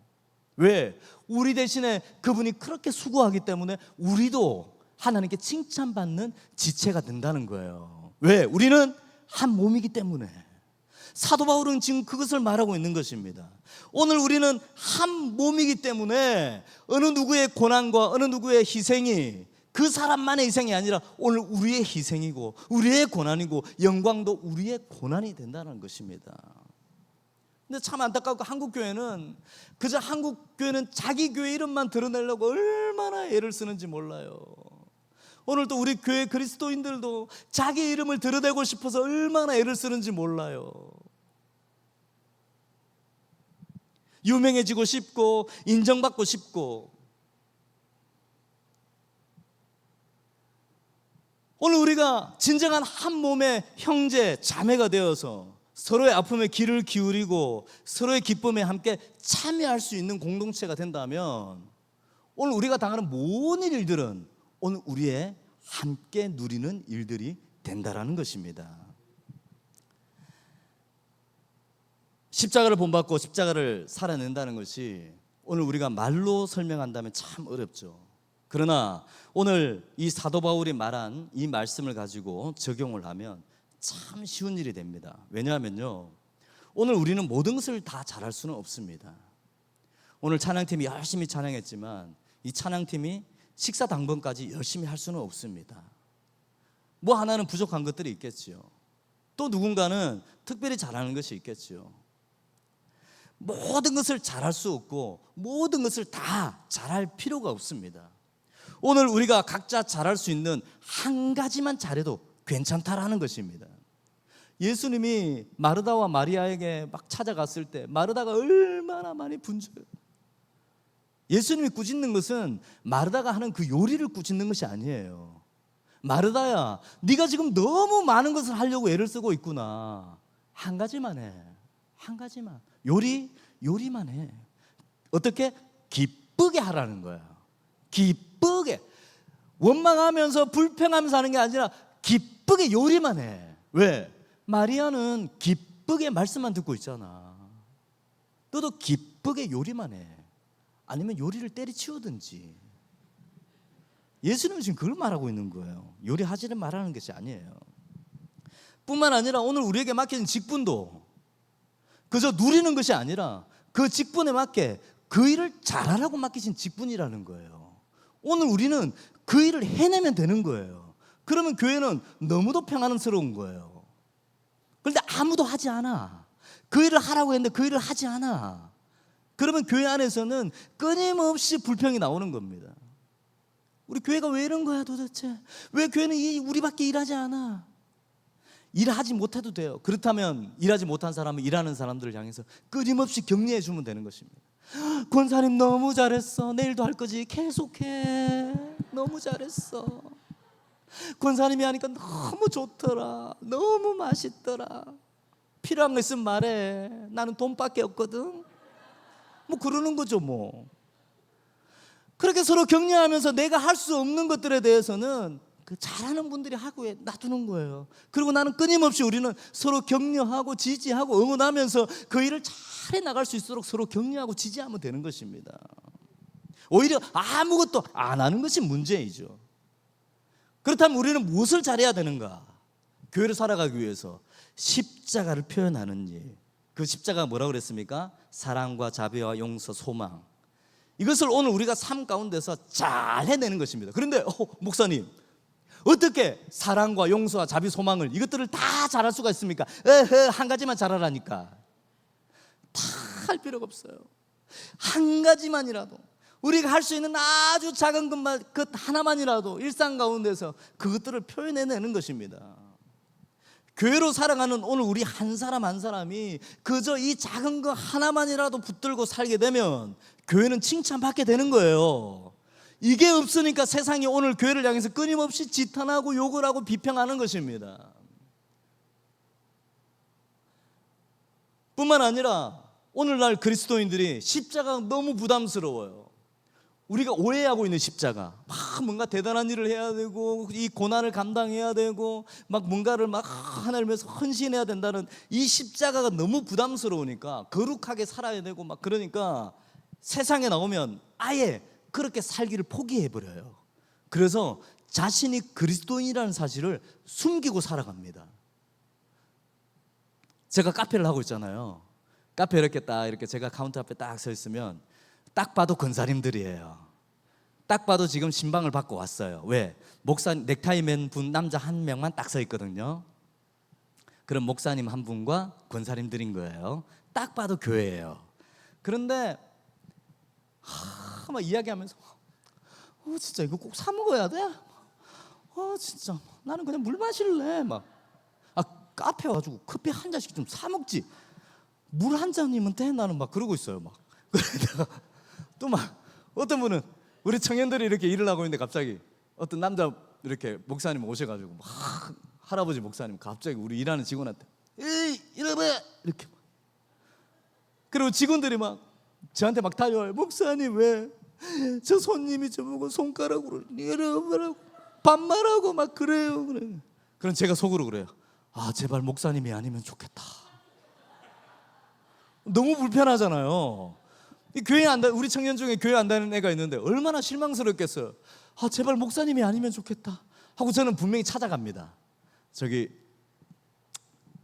왜? 우리 대신에 그분이 그렇게 수고하기 때문에 우리도 하나님께 칭찬받는 지체가 된다는 거예요. 왜? 우리는 한 몸이기 때문에. 사도 바울은 지금 그것을 말하고 있는 것입니다. 오늘 우리는 한 몸이기 때문에 어느 누구의 고난과 어느 누구의 희생이 그 사람만의 희생이 아니라 오늘 우리의 희생이고 우리의 고난이고 영광도 우리의 고난이 된다는 것입니다. 근데 참 안타깝고 한국교회는 그저 한국교회는 자기 교회 이름만 드러내려고 얼마나 애를 쓰는지 몰라요. 오늘 또 우리 교회 그리스도인들도 자기 이름을 드러내고 싶어서 얼마나 애를 쓰는지 몰라요. 유명해지고 싶고 인정받고 싶고. 오늘 우리가 진정한 한 몸의 형제 자매가 되어서 서로의 아픔에 귀를 기울이고 서로의 기쁨에 함께 참여할 수 있는 공동체가 된다면 오늘 우리가 당하는 모든 일들은 오늘 우리의 함께 누리는 일들이 된다라는 것입니다. 십자가를 본받고 십자가를 살아낸다는 것이 오늘 우리가 말로 설명한다면 참 어렵죠. 그러나 오늘 이 사도 바울이 말한 이 말씀을 가지고 적용을 하면 참 쉬운 일이 됩니다. 왜냐하면요, 오늘 우리는 모든 것을 다 잘할 수는 없습니다. 오늘 찬양팀이 열심히 찬양했지만 이 찬양팀이 식사 당번까지 열심히 할 수는 없습니다. 뭐 하나는 부족한 것들이 있겠지요. 또 누군가는 특별히 잘하는 것이 있겠지요. 모든 것을 잘할 수 없고 모든 것을 다 잘할 필요가 없습니다. 오늘 우리가 각자 잘할 수 있는 한 가지만 잘해도 괜찮다라는 것입니다. 예수님이 마르다와 마리아에게 막 찾아갔을 때 마르다가 얼마나 많이 분주해요. 예수님이 꾸짖는 것은 마르다가 하는 그 요리를 꾸짖는 것이 아니에요. 마르다야, 네가 지금 너무 많은 것을 하려고 애를 쓰고 있구나. 한 가지만 해. 한 가지만. 요리만 해. 어떻게? 기쁘게 하라는 거야. 기쁘게. 원망하면서 불평하면서 하는 게 아니라 기쁘게 요리만 해. 왜? 마리아는 기쁘게 말씀만 듣고 있잖아. 너도 기쁘게 요리만 해. 아니면 요리를 때리치우든지. 예수님은 지금 그걸 말하고 있는 거예요. 요리하지를 말하는 것이 아니에요. 뿐만 아니라 오늘 우리에게 맡겨진 직분도 그저 누리는 것이 아니라 그 직분에 맞게 그 일을 잘하라고 맡기신 직분이라는 거예요. 오늘 우리는 그 일을 해내면 되는 거예요. 그러면 교회는 너무도 평안스러운 거예요. 그런데 아무도 하지 않아. 그 일을 하라고 했는데 그 일을 하지 않아. 그러면 교회 안에서는 끊임없이 불평이 나오는 겁니다. 우리 교회가 왜 이런 거야 도대체? 왜 교회는 우리밖에 일하지 않아? 일하지 못해도 돼요. 그렇다면 일하지 못한 사람은 일하는 사람들을 향해서 끊임없이 격려해 주면 되는 것입니다. 권사님 너무 잘했어. 내일도 할 거지. 계속해. 너무 잘했어. 권사님이 하니까 너무 좋더라. 너무 맛있더라. 필요한 거 있으면 말해. 나는 돈밖에 없거든. 뭐 그러는 거죠 뭐. 그렇게 서로 격려하면서 내가 할 수 없는 것들에 대해서는 그 잘하는 분들이 하고 놔두는 거예요. 그리고 나는 끊임없이 우리는 서로 격려하고 지지하고 응원하면서 그 일을 잘해 나갈 수 있도록 서로 격려하고 지지하면 되는 것입니다. 오히려 아무것도 안 하는 것이 문제이죠. 그렇다면 우리는 무엇을 잘해야 되는가? 교회를 살아가기 위해서 십자가를 표현하는 일. 그 십자가가 뭐라고 그랬습니까? 사랑과 자비와 용서, 소망. 이것을 오늘 우리가 삶 가운데서 잘 해내는 것입니다. 그런데 목사님, 어떻게 사랑과 용서와 자비, 소망을 이것들을 다 잘할 수가 있습니까? 한 가지만 잘하라니까. 다 할 필요가 없어요. 한 가지만이라도 우리가 할 수 있는 아주 작은 것 하나만이라도 일상 가운데서 그것들을 표현해내는 것입니다. 교회로 살아가는 오늘 우리 한 사람 한 사람이 그저 이 작은 거 하나만이라도 붙들고 살게 되면 교회는 칭찬받게 되는 거예요. 이게 없으니까 세상이 오늘 교회를 향해서 끊임없이 지탄하고 욕을 하고 비평하는 것입니다. 뿐만 아니라 오늘날 그리스도인들이 십자가가 너무 부담스러워요. 우리가 오해하고 있는 십자가, 막 뭔가 대단한 일을 해야 되고 이 고난을 감당해야 되고 막 뭔가를 막 하나를 위해서 헌신해야 된다는 이 십자가가 너무 부담스러우니까 거룩하게 살아야 되고 막 그러니까 세상에 나오면 아예 그렇게 살기를 포기해버려요. 그래서 자신이 그리스도인이라는 사실을 숨기고 살아갑니다. 제가 카페를 하고 있잖아요. 카페 이렇게 제가 카운터 앞에 딱 서 있으면 딱 봐도 권사님들이에요. 딱 봐도 지금 신방을 받고 왔어요. 왜? 목사님 넥타이 맨 분 남자 한 명만 딱 서 있거든요. 그럼 목사님 한 분과 권사님들인 거예요. 딱 봐도 교회예요. 그런데 막 이야기하면서 진짜 이거 꼭 사 먹어야 돼? 진짜 나는 그냥 물 마실래? 막 카페 와가지고 커피 한 잔씩 좀 사 먹지. 물 한 잔이면 돼? 나는 막 그러고 있어요. 막 그러다가 또 막 어떤 분은 우리 청년들이 이렇게 일을 하고 있는데 갑자기 어떤 남자 이렇게 목사님 오셔가지고 막 할아버지 목사님 갑자기 우리 일하는 직원한테 에이 이러봐 이렇게 그리고 직원들이 막 저한테 막 달려와요. 목사님 왜 저 손님이 저보고 손가락으로 이러라고 반말하고 막 그래요. 그럼 제가 속으로 그래요. 제발 목사님이 아니면 좋겠다. 너무 불편하잖아요. 우리 청년 중에 교회 안 다니는 애가 있는데 얼마나 실망스럽겠어요. 제발 목사님이 아니면 좋겠다 하고 저는 분명히 찾아갑니다. 저기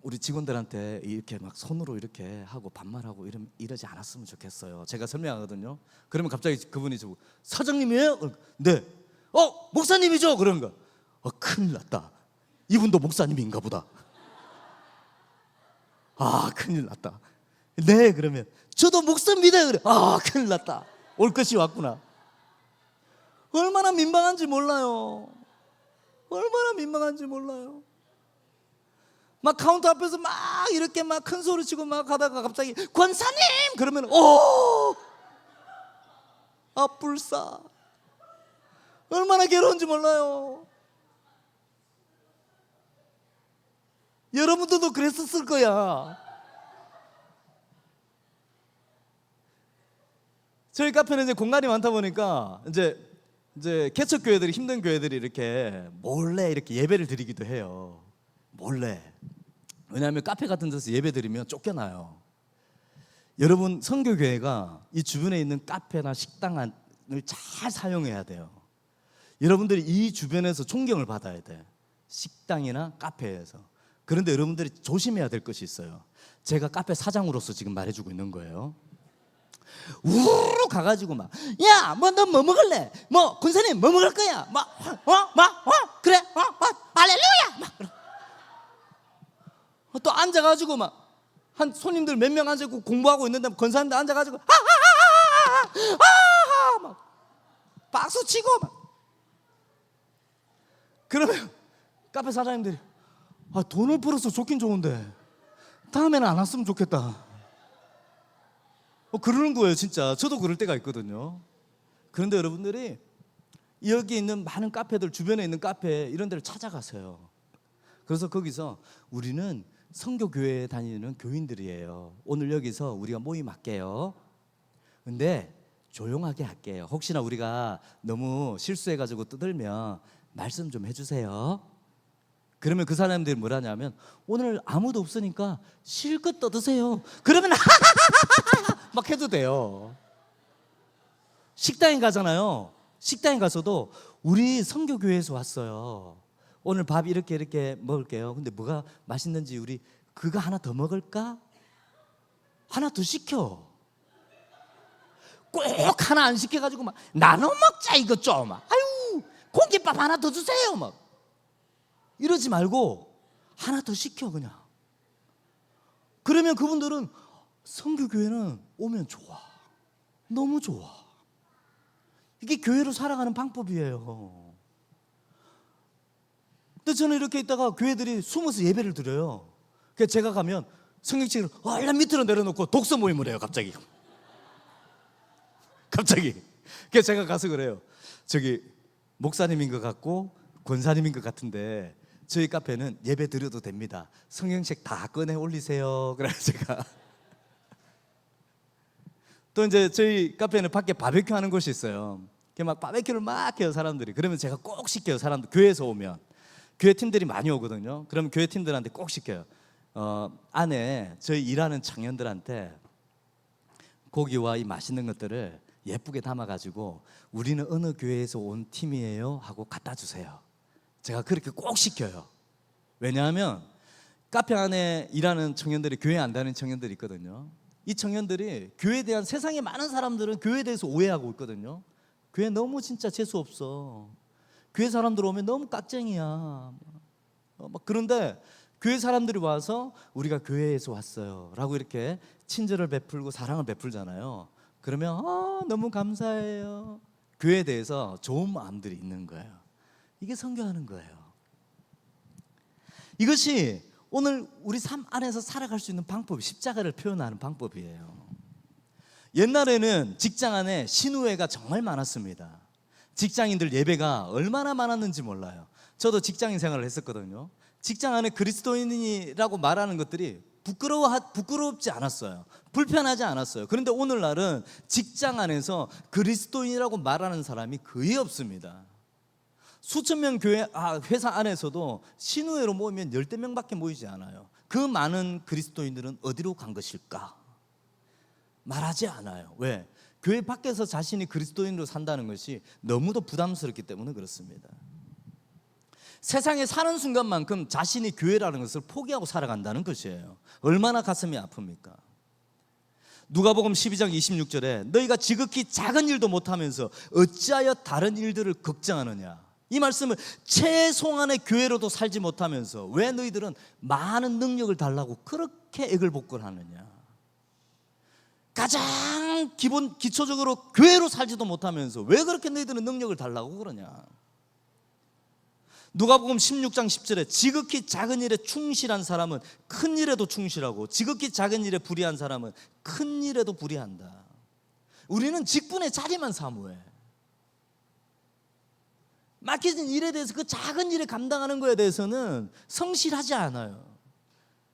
우리 직원들한테 이렇게 막 손으로 이렇게 하고 반말하고 이러지 않았으면 좋겠어요. 제가 설명하거든요. 그러면 갑자기 그분이 저보고 사장님이에요? 네. 목사님이죠? 그런 거. 큰일 났다. 이분도 목사님인가 보다. 큰일 났다. 네, 그러면 저도 목사입니다. 그래. 큰일 났다. 올 것이 왔구나. 얼마나 민망한지 몰라요. 얼마나 민망한지 몰라요. 막 카운터 앞에서 막 이렇게 막 큰 소리 치고 막 하다가 갑자기 권사님 그러면 아 불사. 얼마나 괴로운지 몰라요. 여러분들도 그랬었을 거야. 저희 카페는 이제 공간이 많다 보니까 이제 개척 교회들이, 힘든 교회들이 이렇게 몰래 이렇게 예배를 드리기도 해요. 몰래. 왜냐하면 카페 같은 데서 예배 드리면 쫓겨나요. 여러분, 선교교회가 이 주변에 있는 카페나 식당을 잘 사용해야 돼요. 여러분들이 이 주변에서 존경을 받아야 돼. 식당이나 카페에서. 그런데 여러분들이 조심해야 될 것이 있어요. 제가 카페 사장으로서 지금 말해주고 있는 거예요. 우르르 가가지고 막, 야, 뭐 너 뭐 먹을래? 뭐 군사님 뭐 먹을 거야? 그래, 할렐루야! 막 또 앉아가지고 막 한 손님들 몇 명 앉아있고 공부하고 있는데 권사님들 앉아가지고 막 박수 치고 막. 그러면 카페 사장님들이 돈을 벌어서 좋긴 좋은데 다음에는 안 왔으면 좋겠다. 그러는 거예요. 진짜 저도 그럴 때가 있거든요. 그런데 여러분들이 여기 있는 많은 카페들, 주변에 있는 카페 이런 데를 찾아가세요. 그래서 거기서 우리는 선교교회에 다니는 교인들이에요. 오늘 여기서 우리가 모임할게요. 근데 조용하게 할게요. 혹시나 우리가 너무 실수해가지고 떠들면 말씀 좀 해주세요. 그러면 그 사람들이 뭐라냐면 오늘 아무도 없으니까 실컷 떠드세요. 그러면 막 해도 돼요. 식당에 가잖아요. 식당에 가서도 우리 선교교회에서 왔어요. 오늘 밥 이렇게 먹을게요. 근데 뭐가 맛있는지 우리 그거 하나 더 먹을까? 하나 더 시켜. 꼭 하나 안 시켜가지고 막 나눠 먹자 이거 좀. 아유 공깃밥 하나 더 주세요. 막 이러지 말고 하나 더 시켜 그냥. 그러면 그분들은 선교교회는 오면 좋아. 너무 좋아. 이게 교회로 살아가는 방법이에요. 근데 저는 이렇게 있다가 교회들이 숨어서 예배를 드려요. 그래서 제가 가면 성경책을 얼른 밑으로 내려놓고 독서 모임을 해요. 갑자기. 그래서 제가 가서 그래요. 저기 목사님인 것 같고 권사님인 것 같은데 저희 카페는 예배 드려도 됩니다. 성경책 다 꺼내 올리세요. 그래서 제가 또 이제 저희 카페는 밖에 바베큐 하는 곳이 있어요. 막 바베큐를 막 해요 사람들이. 그러면 제가 꼭 시켜요. 사람들 교회에서 오면 교회 팀들이 많이 오거든요. 그러면 교회 팀들한테 꼭 시켜요. 안에 저희 일하는 청년들한테 고기와 이 맛있는 것들을 예쁘게 담아가지고 우리는 어느 교회에서 온 팀이에요 하고 갖다 주세요. 제가 그렇게 꼭 시켜요. 왜냐하면 카페 안에 일하는 청년들이 교회 안 다니는 청년들이 있거든요. 이 청년들이 교회에 대한, 세상에 많은 사람들은 교회에 대해서 오해하고 있거든요. 교회 너무 진짜 재수 없어. 교회 사람들 오면 너무 깍쟁이야. 그런데 교회 사람들이 와서 우리가 교회에서 왔어요 라고 이렇게 친절을 베풀고 사랑을 베풀잖아요. 그러면 너무 감사해요. 교회에 대해서 좋은 마음들이 있는 거예요. 이게 선교하는 거예요. 이것이 오늘 우리 삶 안에서 살아갈 수 있는 방법, 십자가를 표현하는 방법이에요. 옛날에는 직장 안에 신우회가 정말 많았습니다. 직장인들 예배가 얼마나 많았는지 몰라요. 저도 직장인 생활을 했었거든요. 직장 안에 그리스도인이라고 말하는 것들이 부끄럽지 않았어요. 불편하지 않았어요. 그런데 오늘날은 직장 안에서 그리스도인이라고 말하는 사람이 거의 없습니다. 수천 명 회사 안에서도 신우회로 모이면 10대 명밖에 모이지 않아요. 그 많은 그리스도인들은 어디로 간 것일까? 말하지 않아요. 왜? 교회 밖에서 자신이 그리스도인으로 산다는 것이 너무도 부담스럽기 때문에 그렇습니다. 세상에 사는 순간만큼 자신이 교회라는 것을 포기하고 살아간다는 것이에요. 얼마나 가슴이 아픕니까? 누가복음 12장 26절에 너희가 지극히 작은 일도 못하면서 어찌하여 다른 일들을 걱정하느냐. 이 말씀을 최소한의 교회로도 살지 못하면서 왜 너희들은 많은 능력을 달라고 그렇게 애걸복걸하느냐. 가장 기초적으로 교회로 살지도 못하면서 왜 그렇게 너희들은 능력을 달라고 그러냐. 누가복음 16장 10절에 지극히 작은 일에 충실한 사람은 큰 일에도 충실하고 지극히 작은 일에 불의한 사람은 큰 일에도 불의한다. 우리는 직분의 자리만 사모해. 맡겨진 일에 대해서, 그 작은 일을 감당하는 거에 대해서는 성실하지 않아요.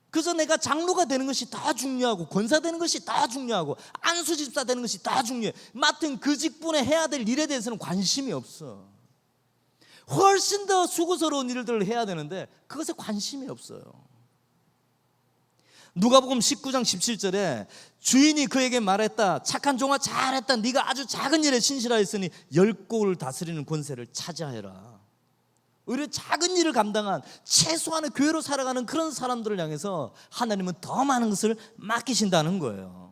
그래서 내가 장로가 되는 것이 더 중요하고, 권사 되는 것이 더 중요하고, 안수집사 되는 것이 더 중요해. 맡은 그 직분에 해야 될 일에 대해서는 관심이 없어. 훨씬 더 수고스러운 일들을 해야 되는데 그것에 관심이 없어요. 누가복음 19장 17절에 주인이 그에게 말했다. 착한 종아, 잘했다. 네가 아주 작은 일에 신실하였으니 10국을 다스리는 권세를 차지하여라. 오히려 작은 일을 감당한, 최소한의 교회로 살아가는 그런 사람들을 향해서 하나님은 더 많은 것을 맡기신다는 거예요.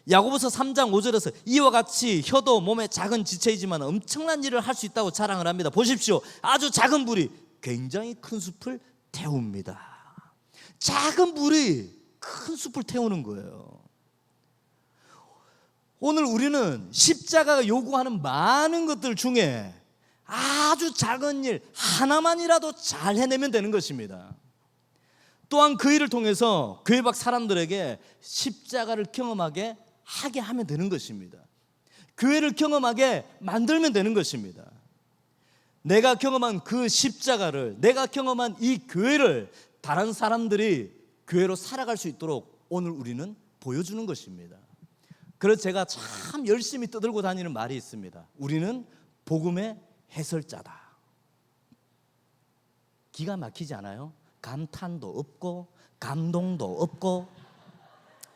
야고보서 3장 5절에서 이와 같이 혀도 몸의 작은 지체이지만 엄청난 일을 할 수 있다고 자랑을 합니다. 보십시오. 아주 작은 불이 굉장히 큰 숲을 태웁니다. 작은 불이 큰 숲을 태우는 거예요. 오늘 우리는 십자가가 요구하는 많은 것들 중에 아주 작은 일 하나만이라도 잘 해내면 되는 것입니다. 또한 그 일을 통해서 교회 밖 사람들에게 십자가를 경험하게 하게 하면 되는 것입니다. 교회를 경험하게 만들면 되는 것입니다. 내가 경험한 그 십자가를, 내가 경험한 이 교회를 다른 사람들이 교회로 살아갈 수 있도록 오늘 우리는 보여주는 것입니다. 그래서 제가 참 열심히 떠들고 다니는 말이 있습니다. 우리는 복음의 해설자다. 기가 막히지 않아요? 감탄도 없고 감동도 없고,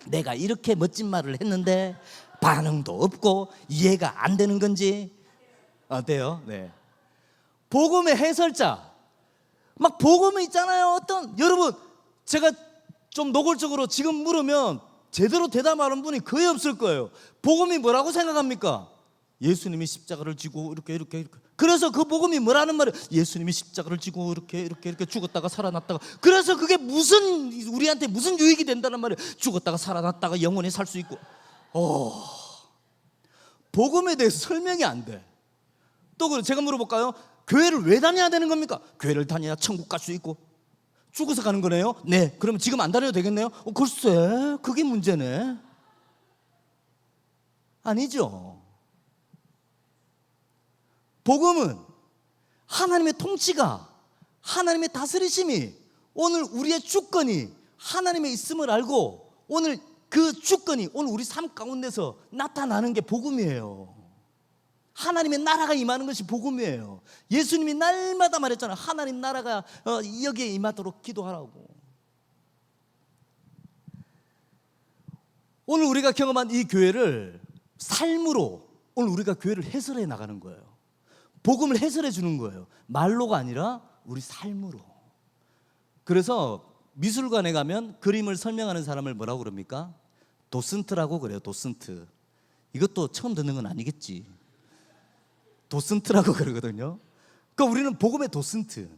내가 이렇게 멋진 말을 했는데 반응도 없고 이해가 안 되는 건지 어때요? 네. 복음의 해설자, 막 복음이 있잖아요. 어떤, 여러분, 제가 좀 노골적으로 지금 물으면 제대로 대답하는 분이 거의 없을 거예요. 복음이 뭐라고 생각합니까? 예수님이 십자가를 지고 이렇게. 그래서 그 복음이 뭐라는 말이에요? 예수님이 십자가를 지고 이렇게 죽었다가 살아났다가. 그래서 그게 무슨, 우리한테 무슨 유익이 된다는 말이에요? 죽었다가 살아났다가 영원히 살 수 있고. 복음에 대해서 설명이 안 돼. 또 제가 물어볼까요? 교회를 왜 다녀야 되는 겁니까? 교회를 다녀야 천국 갈 수 있고. 죽어서 가는 거네요? 네. 그러면 지금 안 다녀도 되겠네요? 글쎄, 그게 문제네. 아니죠. 복음은 하나님의 통치가, 하나님의 다스리심이, 오늘 우리의 주권이 하나님의 있음을 알고 오늘 그 주권이 오늘 우리 삶 가운데서 나타나는 게 복음이에요. 하나님의 나라가 임하는 것이 복음이에요. 예수님이 날마다 말했잖아요. 하나님 나라가 여기에 임하도록 기도하라고. 오늘 우리가 경험한 이 교회를 삶으로, 오늘 우리가 교회를 해설해 나가는 거예요. 복음을 해설해 주는 거예요. 말로가 아니라 우리 삶으로. 그래서 미술관에 가면 그림을 설명하는 사람을 뭐라고 그럽니까? 도슨트라고 그래요. 도슨트. 이것도 처음 듣는 건 아니겠지. 도슨트라고 그러거든요. 그러니까 우리는 복음의 도슨트,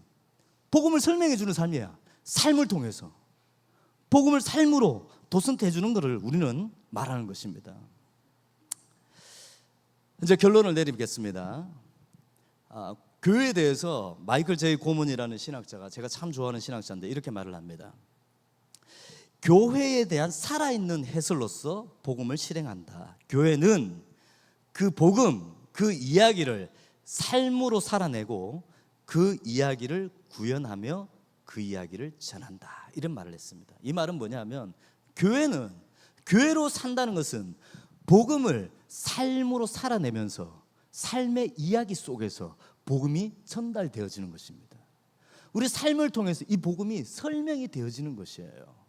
복음을 설명해 주는 삶이야. 삶을 통해서 복음을 삶으로 도슨트 해주는 것을 우리는 말하는 것입니다. 이제 결론을 내리겠습니다. 교회에 대해서 마이클 제이 고먼이라는 신학자가, 제가 참 좋아하는 신학자인데, 이렇게 말을 합니다. 교회에 대한 살아있는 해설로서 복음을 실행한다. 교회는 그 복음, 그 이야기를 삶으로 살아내고 그 이야기를 구현하며 그 이야기를 전한다. 이런 말을 했습니다. 이 말은 뭐냐면, 교회는, 교회로 산다는 것은 복음을 삶으로 살아내면서 삶의 이야기 속에서 복음이 전달되어지는 것입니다. 우리 삶을 통해서 이 복음이 설명이 되어지는 것이에요.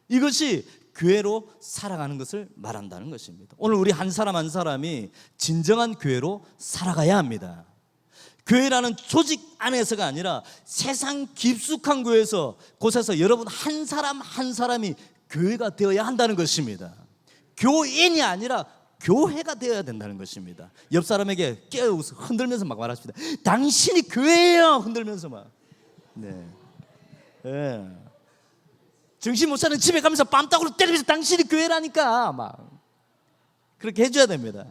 이것이 교회로 살아가는 것을 말한다는 것입니다. 오늘 우리 한 사람 한 사람이 진정한 교회로 살아가야 합니다. 교회라는 조직 안에서가 아니라 세상 깊숙한 교회에서, 곳에서 여러분 한 사람 한 사람이 교회가 되어야 한다는 것입니다. 교인이 아니라 교회가 되어야 된다는 것입니다. 옆 사람에게 깨우서 흔들면서 막 말하십니다. 당신이 교회예요. 흔들면서 막. 네. 네. 정신 못 차리는 집에 가면서 뺨따구로 때리면서 당신이 교회라니까 막 그렇게 해줘야 됩니다.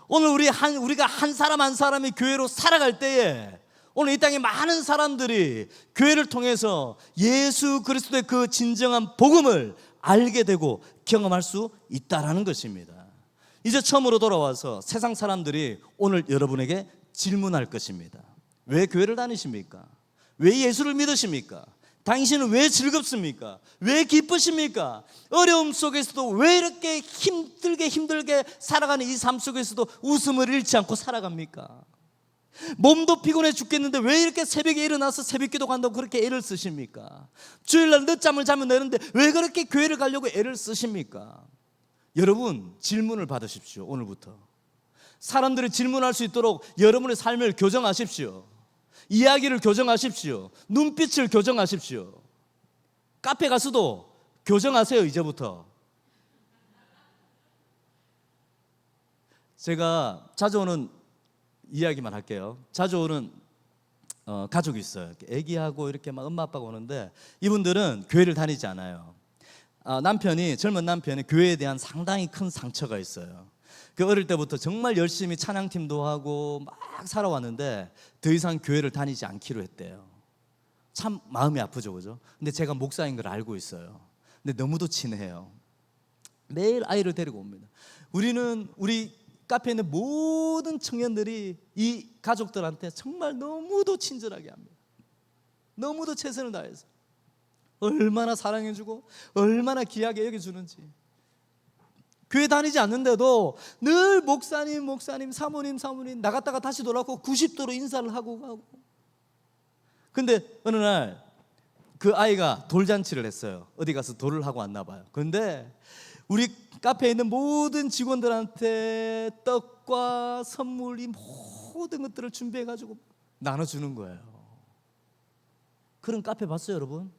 오늘 우리가 한 사람 한 사람이 교회로 살아갈 때에 오늘 이 땅에 많은 사람들이 교회를 통해서 예수 그리스도의 그 진정한 복음을 알게 되고 경험할 수 있다라는 것입니다. 이제 처음으로 돌아와서 세상 사람들이 오늘 여러분에게 질문할 것입니다. 왜 교회를 다니십니까? 왜 예수를 믿으십니까? 당신은 왜 즐겁습니까? 왜 기쁘십니까? 어려움 속에서도 왜 이렇게 힘들게 살아가는 이 삶 속에서도 웃음을 잃지 않고 살아갑니까? 몸도 피곤해 죽겠는데 왜 이렇게 새벽에 일어나서 새벽기도 간다고 그렇게 애를 쓰십니까? 주일날 늦잠을 자면 되는데 왜 그렇게 교회를 가려고 애를 쓰십니까? 여러분, 질문을 받으십시오. 오늘부터 사람들이 질문할 수 있도록 여러분의 삶을 교정하십시오. 이야기를 교정하십시오. 눈빛을 교정하십시오. 카페 가서도 교정하세요. 이제부터. 제가 자주 오는 이야기만 할게요. 자주 오는 가족이 있어요. 애기하고 이렇게 막 엄마 아빠가 오는데 이분들은 교회를 다니지 않아요. 젊은 남편이 교회에 대한 상당히 큰 상처가 있어요. 그 어릴 때부터 정말 열심히 찬양팀도 하고 막 살아왔는데 더 이상 교회를 다니지 않기로 했대요. 참 마음이 아프죠, 그죠? 근데 제가 목사인 걸 알고 있어요. 근데 너무도 친해요. 매일 아이를 데리고 옵니다. 우리 카페에 있는 모든 청년들이 이 가족들한테 정말 너무도 친절하게 합니다. 너무도 최선을 다해서 얼마나 사랑해주고 얼마나 귀하게 여겨주는지. 교회 다니지 않는데도 늘 목사님, 사모님 나갔다가 다시 돌아오고 90도로 인사를 하고 가고. 근데 어느 날 그 아이가 돌잔치를 했어요. 어디 가서 돌을 하고 왔나 봐요. 근데 우리 카페에 있는 모든 직원들한테 떡과 선물, 이 모든 것들을 준비해가지고 나눠주는 거예요. 그런 카페 봤어요, 여러분?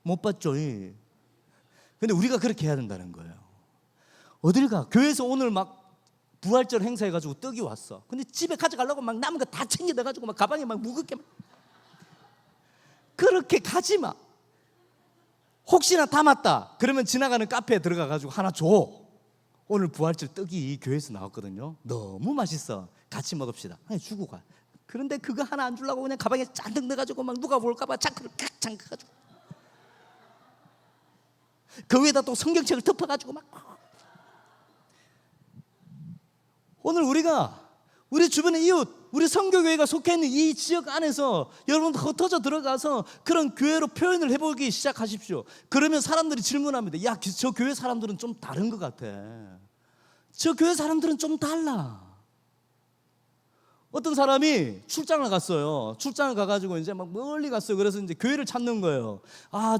못 봤죠? 근데 우리가 그렇게 해야 된다는 거예요. 어딜 가? 교회에서 오늘 막 부활절 행사해가지고 떡이 왔어. 근데 집에 가져가려고 막 남은 거 다 챙겨내가지고 막 가방에 막 무겁게 그렇게 가지 마. 혹시나 담았다 그러면 지나가는 카페에 들어가가지고 하나 줘. 오늘 부활절 떡이 교회에서 나왔거든요. 너무 맛있어. 같이 먹읍시다. 그냥 주고 가. 그런데 그거 하나 안 주려고 그냥 가방에 잔뜩 넣어가지고 막 누가 볼까봐 자크를 칵 잠가가지고 그 위에다 또 성경책을 덮어가지고 막. 오늘 우리 주변의 이웃, 우리 선교교회가 속해 있는 이 지역 안에서 여러분 흩어져 들어가서 그런 교회로 표현을 해보기 시작하십시오. 그러면 사람들이 질문합니다. 야, 저 교회 사람들은 좀 다른 것 같아. 저 교회 사람들은 좀 달라. 어떤 사람이 출장을 갔어요. 출장을 가가지고 이제 막 멀리 갔어요. 그래서 이제 교회를 찾는 거예요.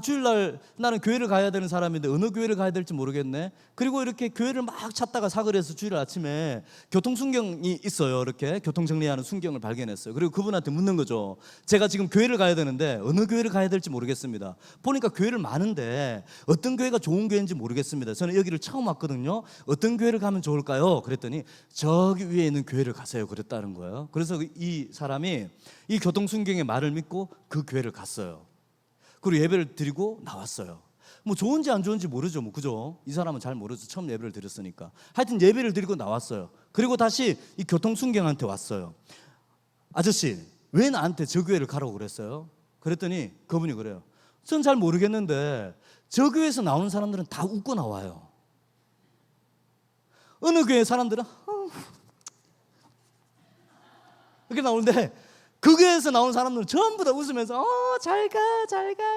주일날 나는 교회를 가야 되는 사람인데 어느 교회를 가야 될지 모르겠네. 그리고 이렇게 교회를 막 찾다가 사거리에서 주일 아침에 교통순경이 있어요. 이렇게 교통정리하는 순경을 발견했어요. 그리고 그분한테 묻는 거죠. 제가 지금 교회를 가야 되는데 어느 교회를 가야 될지 모르겠습니다. 보니까 교회를 많은데 어떤 교회가 좋은 교회인지 모르겠습니다. 저는 여기를 처음 왔거든요. 어떤 교회를 가면 좋을까요? 그랬더니 저기 위에 있는 교회를 가세요. 그랬다는 거예요. 그래서 이 사람이 이 교통순경의 말을 믿고 그 교회를 갔어요. 그리고 예배를 드리고 나왔어요. 뭐 좋은지 안 좋은지 모르죠, 뭐 그죠? 이 사람은 잘 모르죠. 처음 예배를 드렸으니까. 하여튼 예배를 드리고 나왔어요. 그리고 다시 이 교통순경한테 왔어요. 아저씨, 왜 나한테 저 교회를 가라고 그랬어요? 그랬더니 그분이 그래요. 전 잘 모르겠는데 저 교회에서 나오는 사람들은 다 웃고 나와요. 어느 교회 사람들은 이렇게 나오는데 그 교회에서 나온 사람들은 전부 다 웃으면서 잘가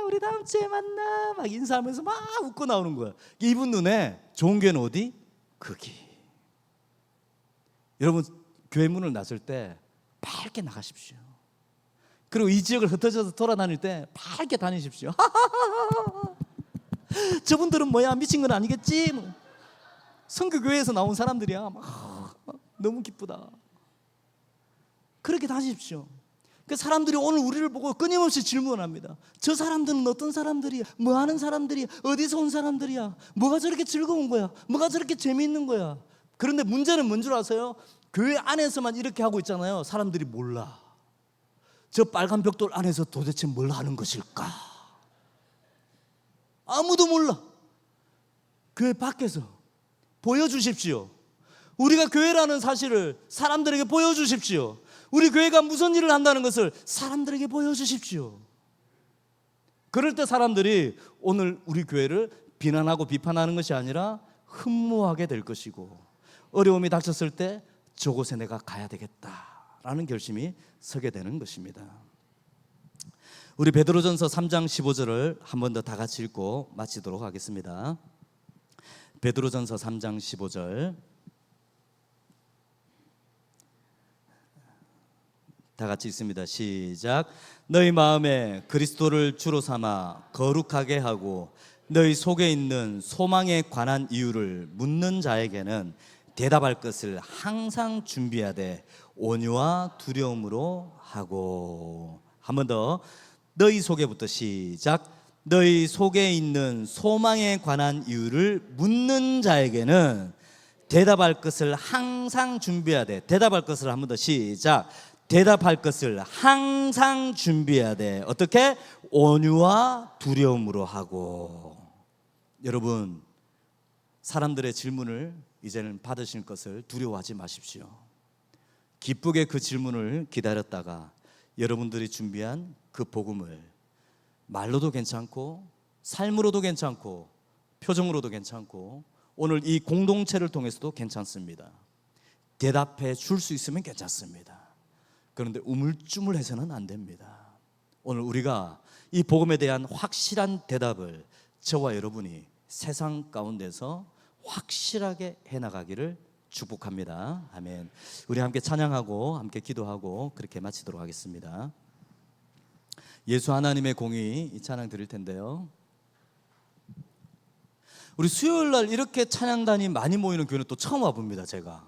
우리 다음 주에 만나 막 인사하면서 막 웃고 나오는 거야. 이분 눈에 좋은 교회는 어디? 거기. 여러분, 교회 문을 나설 때 밝게 나가십시오. 그리고 이 지역을 흩어져서 돌아다닐 때 밝게 다니십시오. 저분들은 뭐야, 미친 건 아니겠지? 선교교회에서 나온 사람들이야. 너무 기쁘다. 그렇게 다니십시오. 그 사람들이 오늘 우리를 보고 끊임없이 질문합니다. 저 사람들은 어떤 사람들이야? 뭐 하는 사람들이야? 어디서 온 사람들이야? 뭐가 저렇게 즐거운 거야? 뭐가 저렇게 재미있는 거야? 그런데 문제는 뭔 줄 아세요? 교회 안에서만 이렇게 하고 있잖아요. 사람들이 몰라. 저 빨간 벽돌 안에서 도대체 뭘 하는 것일까? 아무도 몰라. 교회 밖에서 보여주십시오. 우리가 교회라는 사실을 사람들에게 보여주십시오. 우리 교회가 무슨 일을 한다는 것을 사람들에게 보여주십시오. 그럴 때 사람들이 오늘 우리 교회를 비난하고 비판하는 것이 아니라 흠모하게 될 것이고, 어려움이 닥쳤을 때 저곳에 내가 가야 되겠다라는 결심이 서게 되는 것입니다. 우리 베드로전서 3장 15절을 한 번 더 다 같이 읽고 마치도록 하겠습니다. 베드로전서 3장 15절 다 같이 읽습니다. 시작. 너희 마음에 그리스도를 주로 삼아 거룩하게 하고 너희 속에 있는 소망에 관한 이유를 묻는 자에게는 대답할 것을 항상 준비하되 온유와 두려움으로 하고. 한 번 더. 너희 속에부터 시작. 너희 속에 있는 소망에 관한 이유를 묻는 자에게는 대답할 것을 항상 준비하되. 대답할 것을 한 번 더 시작. 대답할 것을 항상 준비해야 돼. 어떻게? 온유와 두려움으로 하고. 여러분, 사람들의 질문을 이제는 받으실 것을 두려워하지 마십시오. 기쁘게 그 질문을 기다렸다가 여러분들이 준비한 그 복음을 말로도 괜찮고 삶으로도 괜찮고 표정으로도 괜찮고 오늘 이 공동체를 통해서도 괜찮습니다. 대답해 줄 수 있으면 괜찮습니다. 그런데 우물쭈물해서는 안 됩니다. 오늘 우리가 이 복음에 대한 확실한 대답을 저와 여러분이 세상 가운데서 확실하게 해나가기를 축복합니다. 아멘. 우리 함께 찬양하고 함께 기도하고 그렇게 마치도록 하겠습니다. 예수 하나님의 공의, 이 찬양 드릴 텐데요. 우리 수요일 날 이렇게 찬양단이 많이 모이는 교회는 또 처음 와봅니다. 제가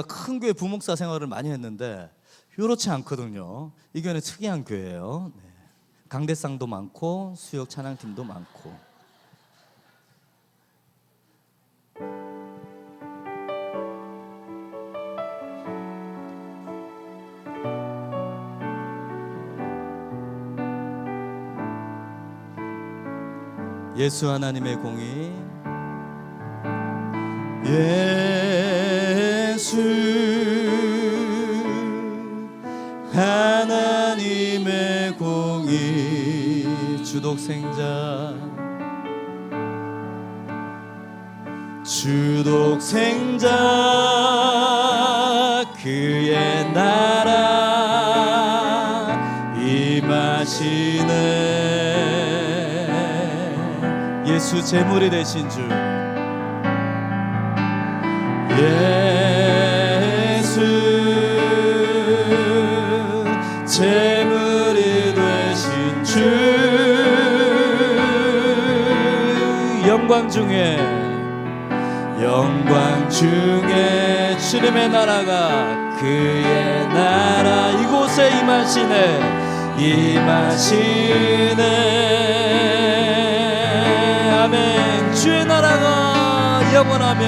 큰 교회 부목사 생활을 많이 했는데 이렇지 않거든요. 이 교회는 특이한 교회예요. 네. 강대상도 많고 수역 찬양팀도 많고. 예수 하나님의 공의. 예수 하나님의 공의 주독생자 그의 나라 임하시네. 예수 제물이 되신 주 예수 제물이 되신 주 영광 중에 주님의 나라가 그의 나라 이곳에 임하시네. 아멘. 주의 나라가 영원하며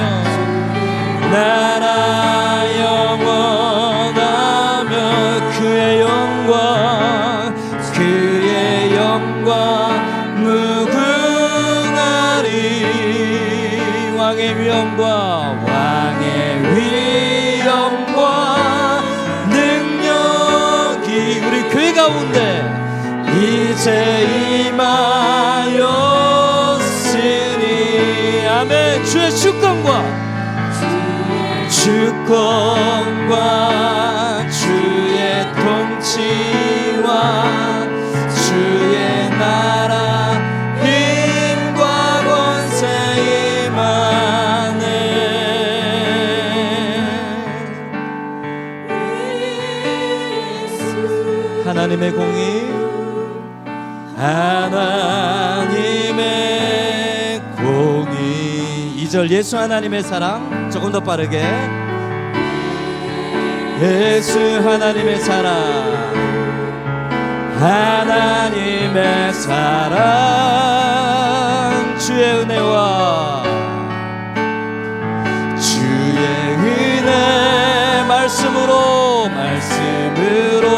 그의 영광 무궁하리. 왕의 위엄과 능력이 우리 교회 가운데 이제 임하였으니. 아멘. 주의 주권과 주의 통치와 주의 나라 힘과 권세 임하네. 하나님의 공의 하나님의 공의. 2절 예수 하나님의 사랑 조금 더 빠르게. 예수 하나님의 사랑 주의 은혜와 주의 은혜 말씀으로 나타났네.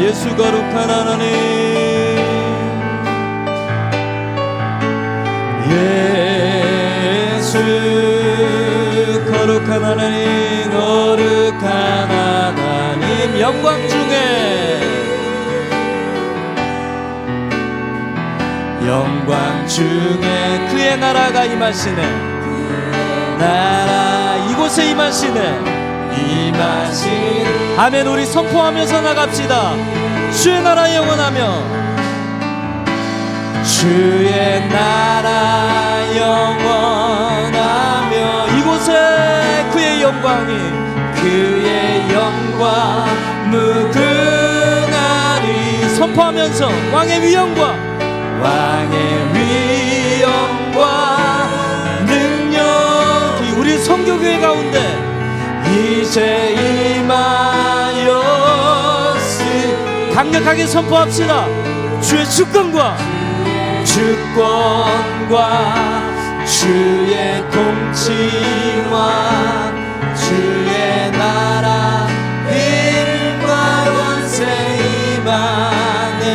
예수 거룩한 하나님 거룩한 하나님 영광 중에 영광 중에 그의 나라가 임하시네. 나라 이곳에 임하시네. 아멘. 우리 선포하면서 나갑시다. 주의 나라 영원하며 주의 나라 영원하며 이곳에 그의 영광이 그의 영광 무궁하리. 선포하면서 왕의 위엄과 능력이 우리 성교교회 가운데 이제 임하였으. 강력하게 선포합시다. 주의 주권과 주의 통치와 주의 나라 힘과 권세 임하네.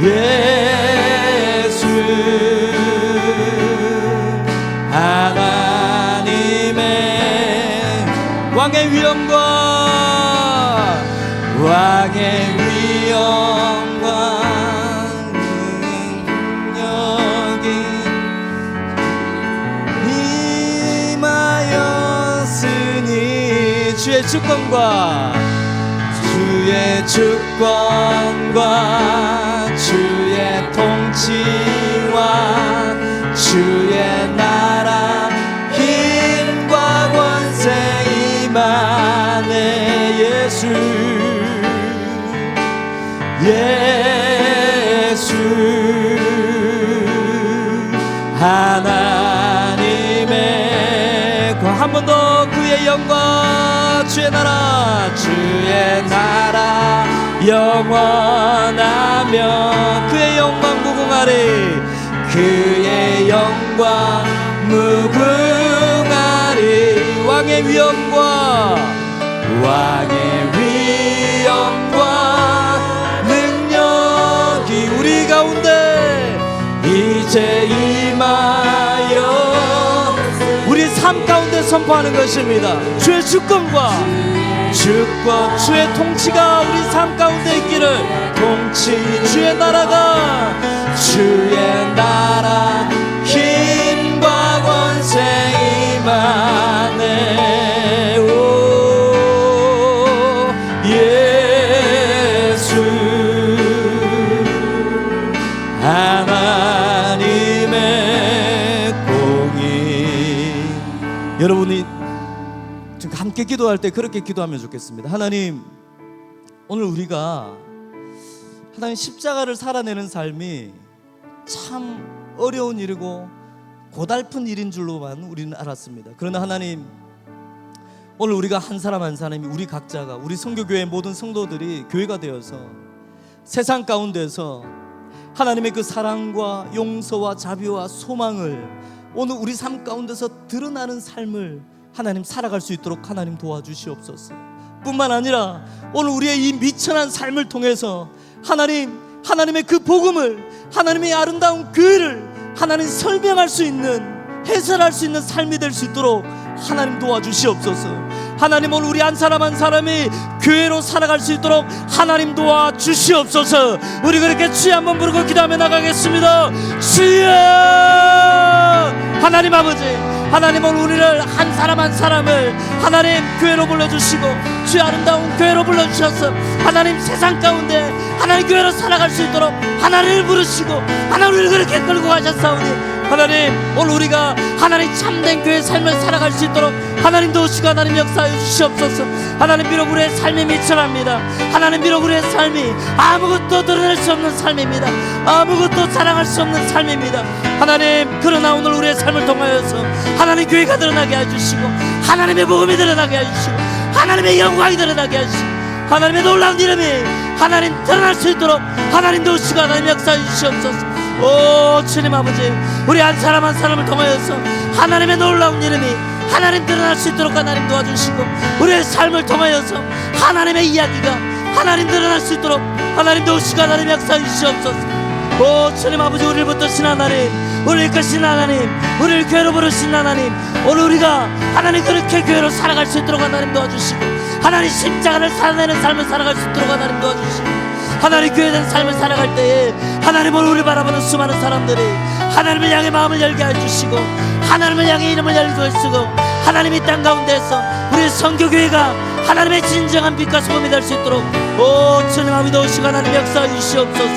예수 하나님의 왕의 위엄과 능력이 임하였으니 주의 주권과 주의 통치와 주의 나라 힘과 권세 임하네. 예수 하나님의 한 번 더 그의 영광 주의 나라 영원하며 그의 영광 무궁하리. 그의 영광 무궁하리. 왕의 위엄과 능력이 우리 가운데 이제 임하여 우리 삶 가운데 선포하는 것입니다. 주의 주권과 주의 통치가 우리 삶 가운데 있기를. 주의 나라 힘과 권세 임하네. 오 예수 하나님의 공의. 여러분이 지금 함께 기도할 때 그렇게 기도하면 좋겠습니다. 하나님, 오늘 우리가 하나님 십자가를 살아내는 삶이 참 어려운 일이고 고달픈 일인 줄로만 우리는 알았습니다. 그러나 하나님, 오늘 우리가 한 사람 한 사람이 우리 각자가 우리 성교교회 모든 성도들이 교회가 되어서 세상 가운데서 하나님의 그 사랑과 용서와 자비와 소망을 오늘 우리 삶 가운데서 드러나는 삶을 하나님 살아갈 수 있도록 하나님 도와주시옵소서. 뿐만 아니라 오늘 우리의 이 미천한 삶을 통해서 하나님의 그 복음을, 하나님의 아름다운 교회를 하나님 설명할 수 있는, 해설할 수 있는 삶이 될 수 있도록 하나님 도와주시옵소서. 하나님, 오늘 우리 한 사람 한 사람이 교회로 살아갈 수 있도록 하나님 도와주시옵소서. 우리 그렇게 주여 한번 부르고 기도하며 나가겠습니다. 주여! 하나님 아버지, 하나님 오늘 우리를 한 사람 한 사람을 하나님 교회로 불러주시고 주의 아름다운 교회로 불러주셔서 하나님 세상 가운데 하나님 교회로 살아갈 수 있도록 하나님을 부르시고 하나님을 그렇게 끌고 가셨사오니 하나님, 오늘 우리가 하나님 참된 교회 삶을 살아갈 수 있도록 하나님 도우시고 하나님 역사해 주시옵소서. 하나님, 비록 우리의 삶이 미천합니다. 하나님, 비록 우리의 삶이 아무것도 드러낼 수 없는 삶입니다. 아무것도 자랑할 수 없는 삶입니다. 하나님, 그러나 오늘 우리의 삶을 통하여서 하나님 교회가 드러나게 해주시고 하나님의 복음이 드러나게 해주시고 하나님의 영광이 드러나게 해주시고 하나님의 놀라운 이름이 하나님 드러날 수 있도록 하나님 도우시고 하나님 역사해 주시옵소서. 오 주님 아버지, 우리 한 사람 한 사람을 통하여서 하나님의 놀라운 이름이 하나님 드러날 수 있도록 하나님 도와주시고 우리의 삶을 통하여서 하나님의 이야기가 하나님 드러날 수 있도록 하나님 도우시고 하나님 역사해 주시옵소서. 오 주님 아버지, 우리를 붙드신 하나님, 우리를 이끄신 하나님, 우리를 교회로 부르신 하나님, 오늘 우리가 하나님 그렇게 교회로 살아갈 수 있도록 하나님 도와주시고 하나님 십자가를 살아내는 삶을 살아갈 수 있도록 하나님 도와주시고 하나님 교회된 삶을 살아갈 때에 하나님을 우리 바라보는 수많은 사람들이 하나님을 향해 마음을 열게 해주시고 하나님을 향해 이름을 열게 해주시고 하나님이 땅 가운데에서 우리 성교교회가 하나님의 진정한 빛과 소금이 될 수 있도록 오 주님 아버지 오시고 하나님 역사해 주시옵소서.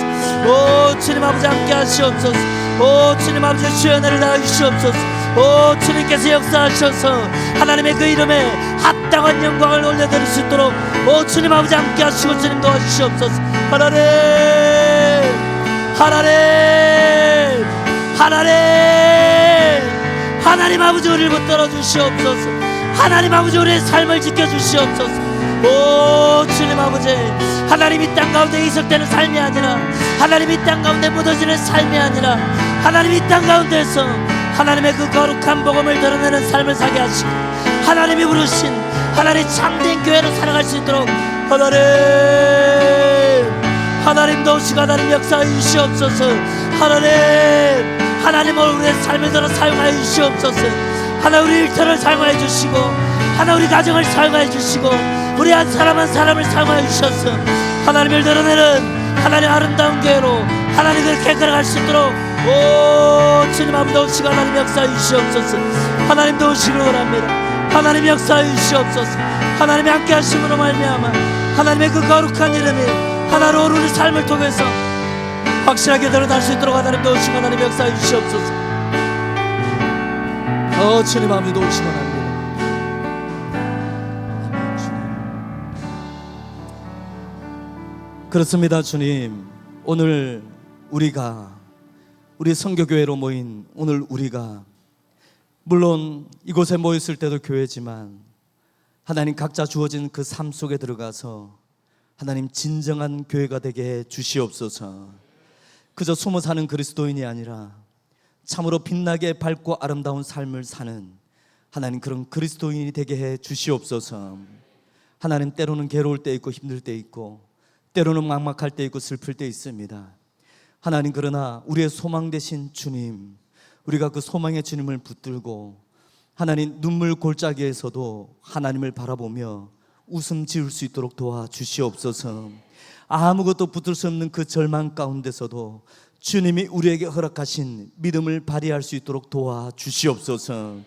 오 주님 아버지 함께 하시옵소서. 오 주님 아버지 주의 은혜를 다해 주시옵소서. 오 주님께서 역사하셔서 하나님의 그 이름에 합당한 영광을 올려드릴 수 있도록 오 주님 아버지 함께 하시고 주님 도와주시옵소서. 하나님 하나님 하나님 하나님 아버지 우리를 붙들어 주시옵소서. 하나님 아버지 우리의 삶을 지켜주시옵소서. 오 주님 아버지 하나님이 땅 가운데 이석되는 삶이 아니라 하나님이 땅 가운데 묻어지는 삶이 아니라 하나님이 땅 가운데서 하나님의 그 거룩한 복음을 드러내는 삶을 사게 하시고 하나님이 부르신 하나님 참된 교회로 살아갈 수 있도록 하나님 도우시고 하나님 역사해 주시옵소서. 하나님을 우리의 삶을 들어 사용하여 주시옵소서. 하나님 우리 일터를 사용하여 주시고 하나님 우리 가정을 사용하여 주시고 우리 한 사람 한 사람을 사용하여 주셔서 하나님을 드러내는 하나님 아름다운 교회로 하나님을 깨끗하게 할 수 있도록 오 주님 아버지 도우시고 하나님 역사해 주시옵소서. 하나님 도우시기를 원합니다. 하나님 역사해 주시옵소서. 하나님이 함께 하심으로 말미암아 하나님의 그 거룩한 이름이 하나로 우리 삶을 통해서 확실하게 드러날 수 있도록 하나님 도우시고 하나님 역사해 주시옵소서. 주님 아버지 도우시고 합니다. 그렇습니다. 주님 오늘 우리 성교교회로 모인 오늘 우리가 물론 이곳에 모였을 때도 교회지만 하나님 각자 주어진 그 삶 속에 들어가서 하나님 진정한 교회가 되게 해 주시옵소서. 그저 숨어 사는 그리스도인이 아니라 참으로 빛나게 밝고 아름다운 삶을 사는 하나님 그런 그리스도인이 되게 해 주시옵소서. 하나님 때로는 괴로울 때 있고 힘들 때 있고 때로는 막막할 때 있고 슬플 때 있습니다. 하나님 그러나 우리의 소망 되신 주님 우리가 그 소망의 주님을 붙들고 하나님 눈물 골짜기에서도 하나님을 바라보며 웃음 지을 수 있도록 도와주시옵소서. 아무것도 붙들 수 없는 그 절망 가운데서도 주님이 우리에게 허락하신 믿음을 발휘할 수 있도록 도와주시옵소서.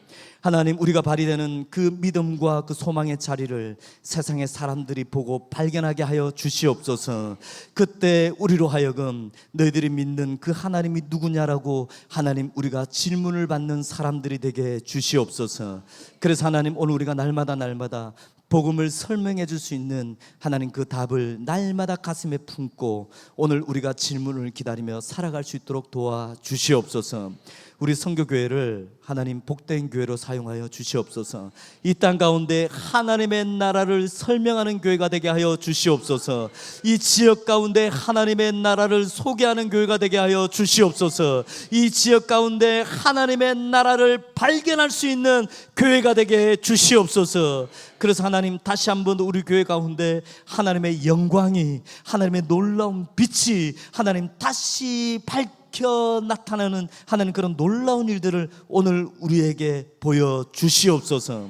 하나님 우리가 발휘되는 그 믿음과 그 소망의 자리를 세상의 사람들이 보고 발견하게 하여 주시옵소서. 그때 우리로 하여금 너희들이 믿는 그 하나님이 누구냐라고 하나님 우리가 질문을 받는 사람들이 되게 주시옵소서. 그래서 하나님 오늘 우리가 날마다 복음을 설명해 줄 수 있는 하나님 그 답을 날마다 가슴에 품고 오늘 우리가 질문을 기다리며 살아갈 수 있도록 도와주시옵소서. 우리 성교교회를 하나님 복된 교회로 사용하여 주시옵소서. 이 땅 가운데 하나님의 나라를 설명하는 교회가 되게 하여 주시옵소서. 이 지역 가운데 하나님의 나라를 소개하는 교회가 되게 하여 주시옵소서. 이 지역 가운데 하나님의 나라를 발견할 수 있는 교회가 되게 해 주시옵소서. 그래서 하나님 다시 한번 우리 교회 가운데 하나님의 영광이 하나님의 놀라운 빛이 하나님 다시 밝혀 나타나는 하나님 그런 놀라운 일들을 오늘 우리에게 보여주시옵소서.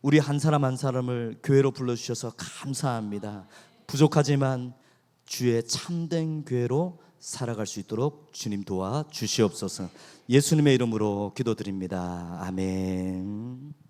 우리 한 사람 한 사람을 교회로 불러주셔서 감사합니다. 부족하지만 주의 참된 교회로 살아갈 수 있도록 주님 도와주시옵소서. 예수님의 이름으로 기도드립니다. 아멘.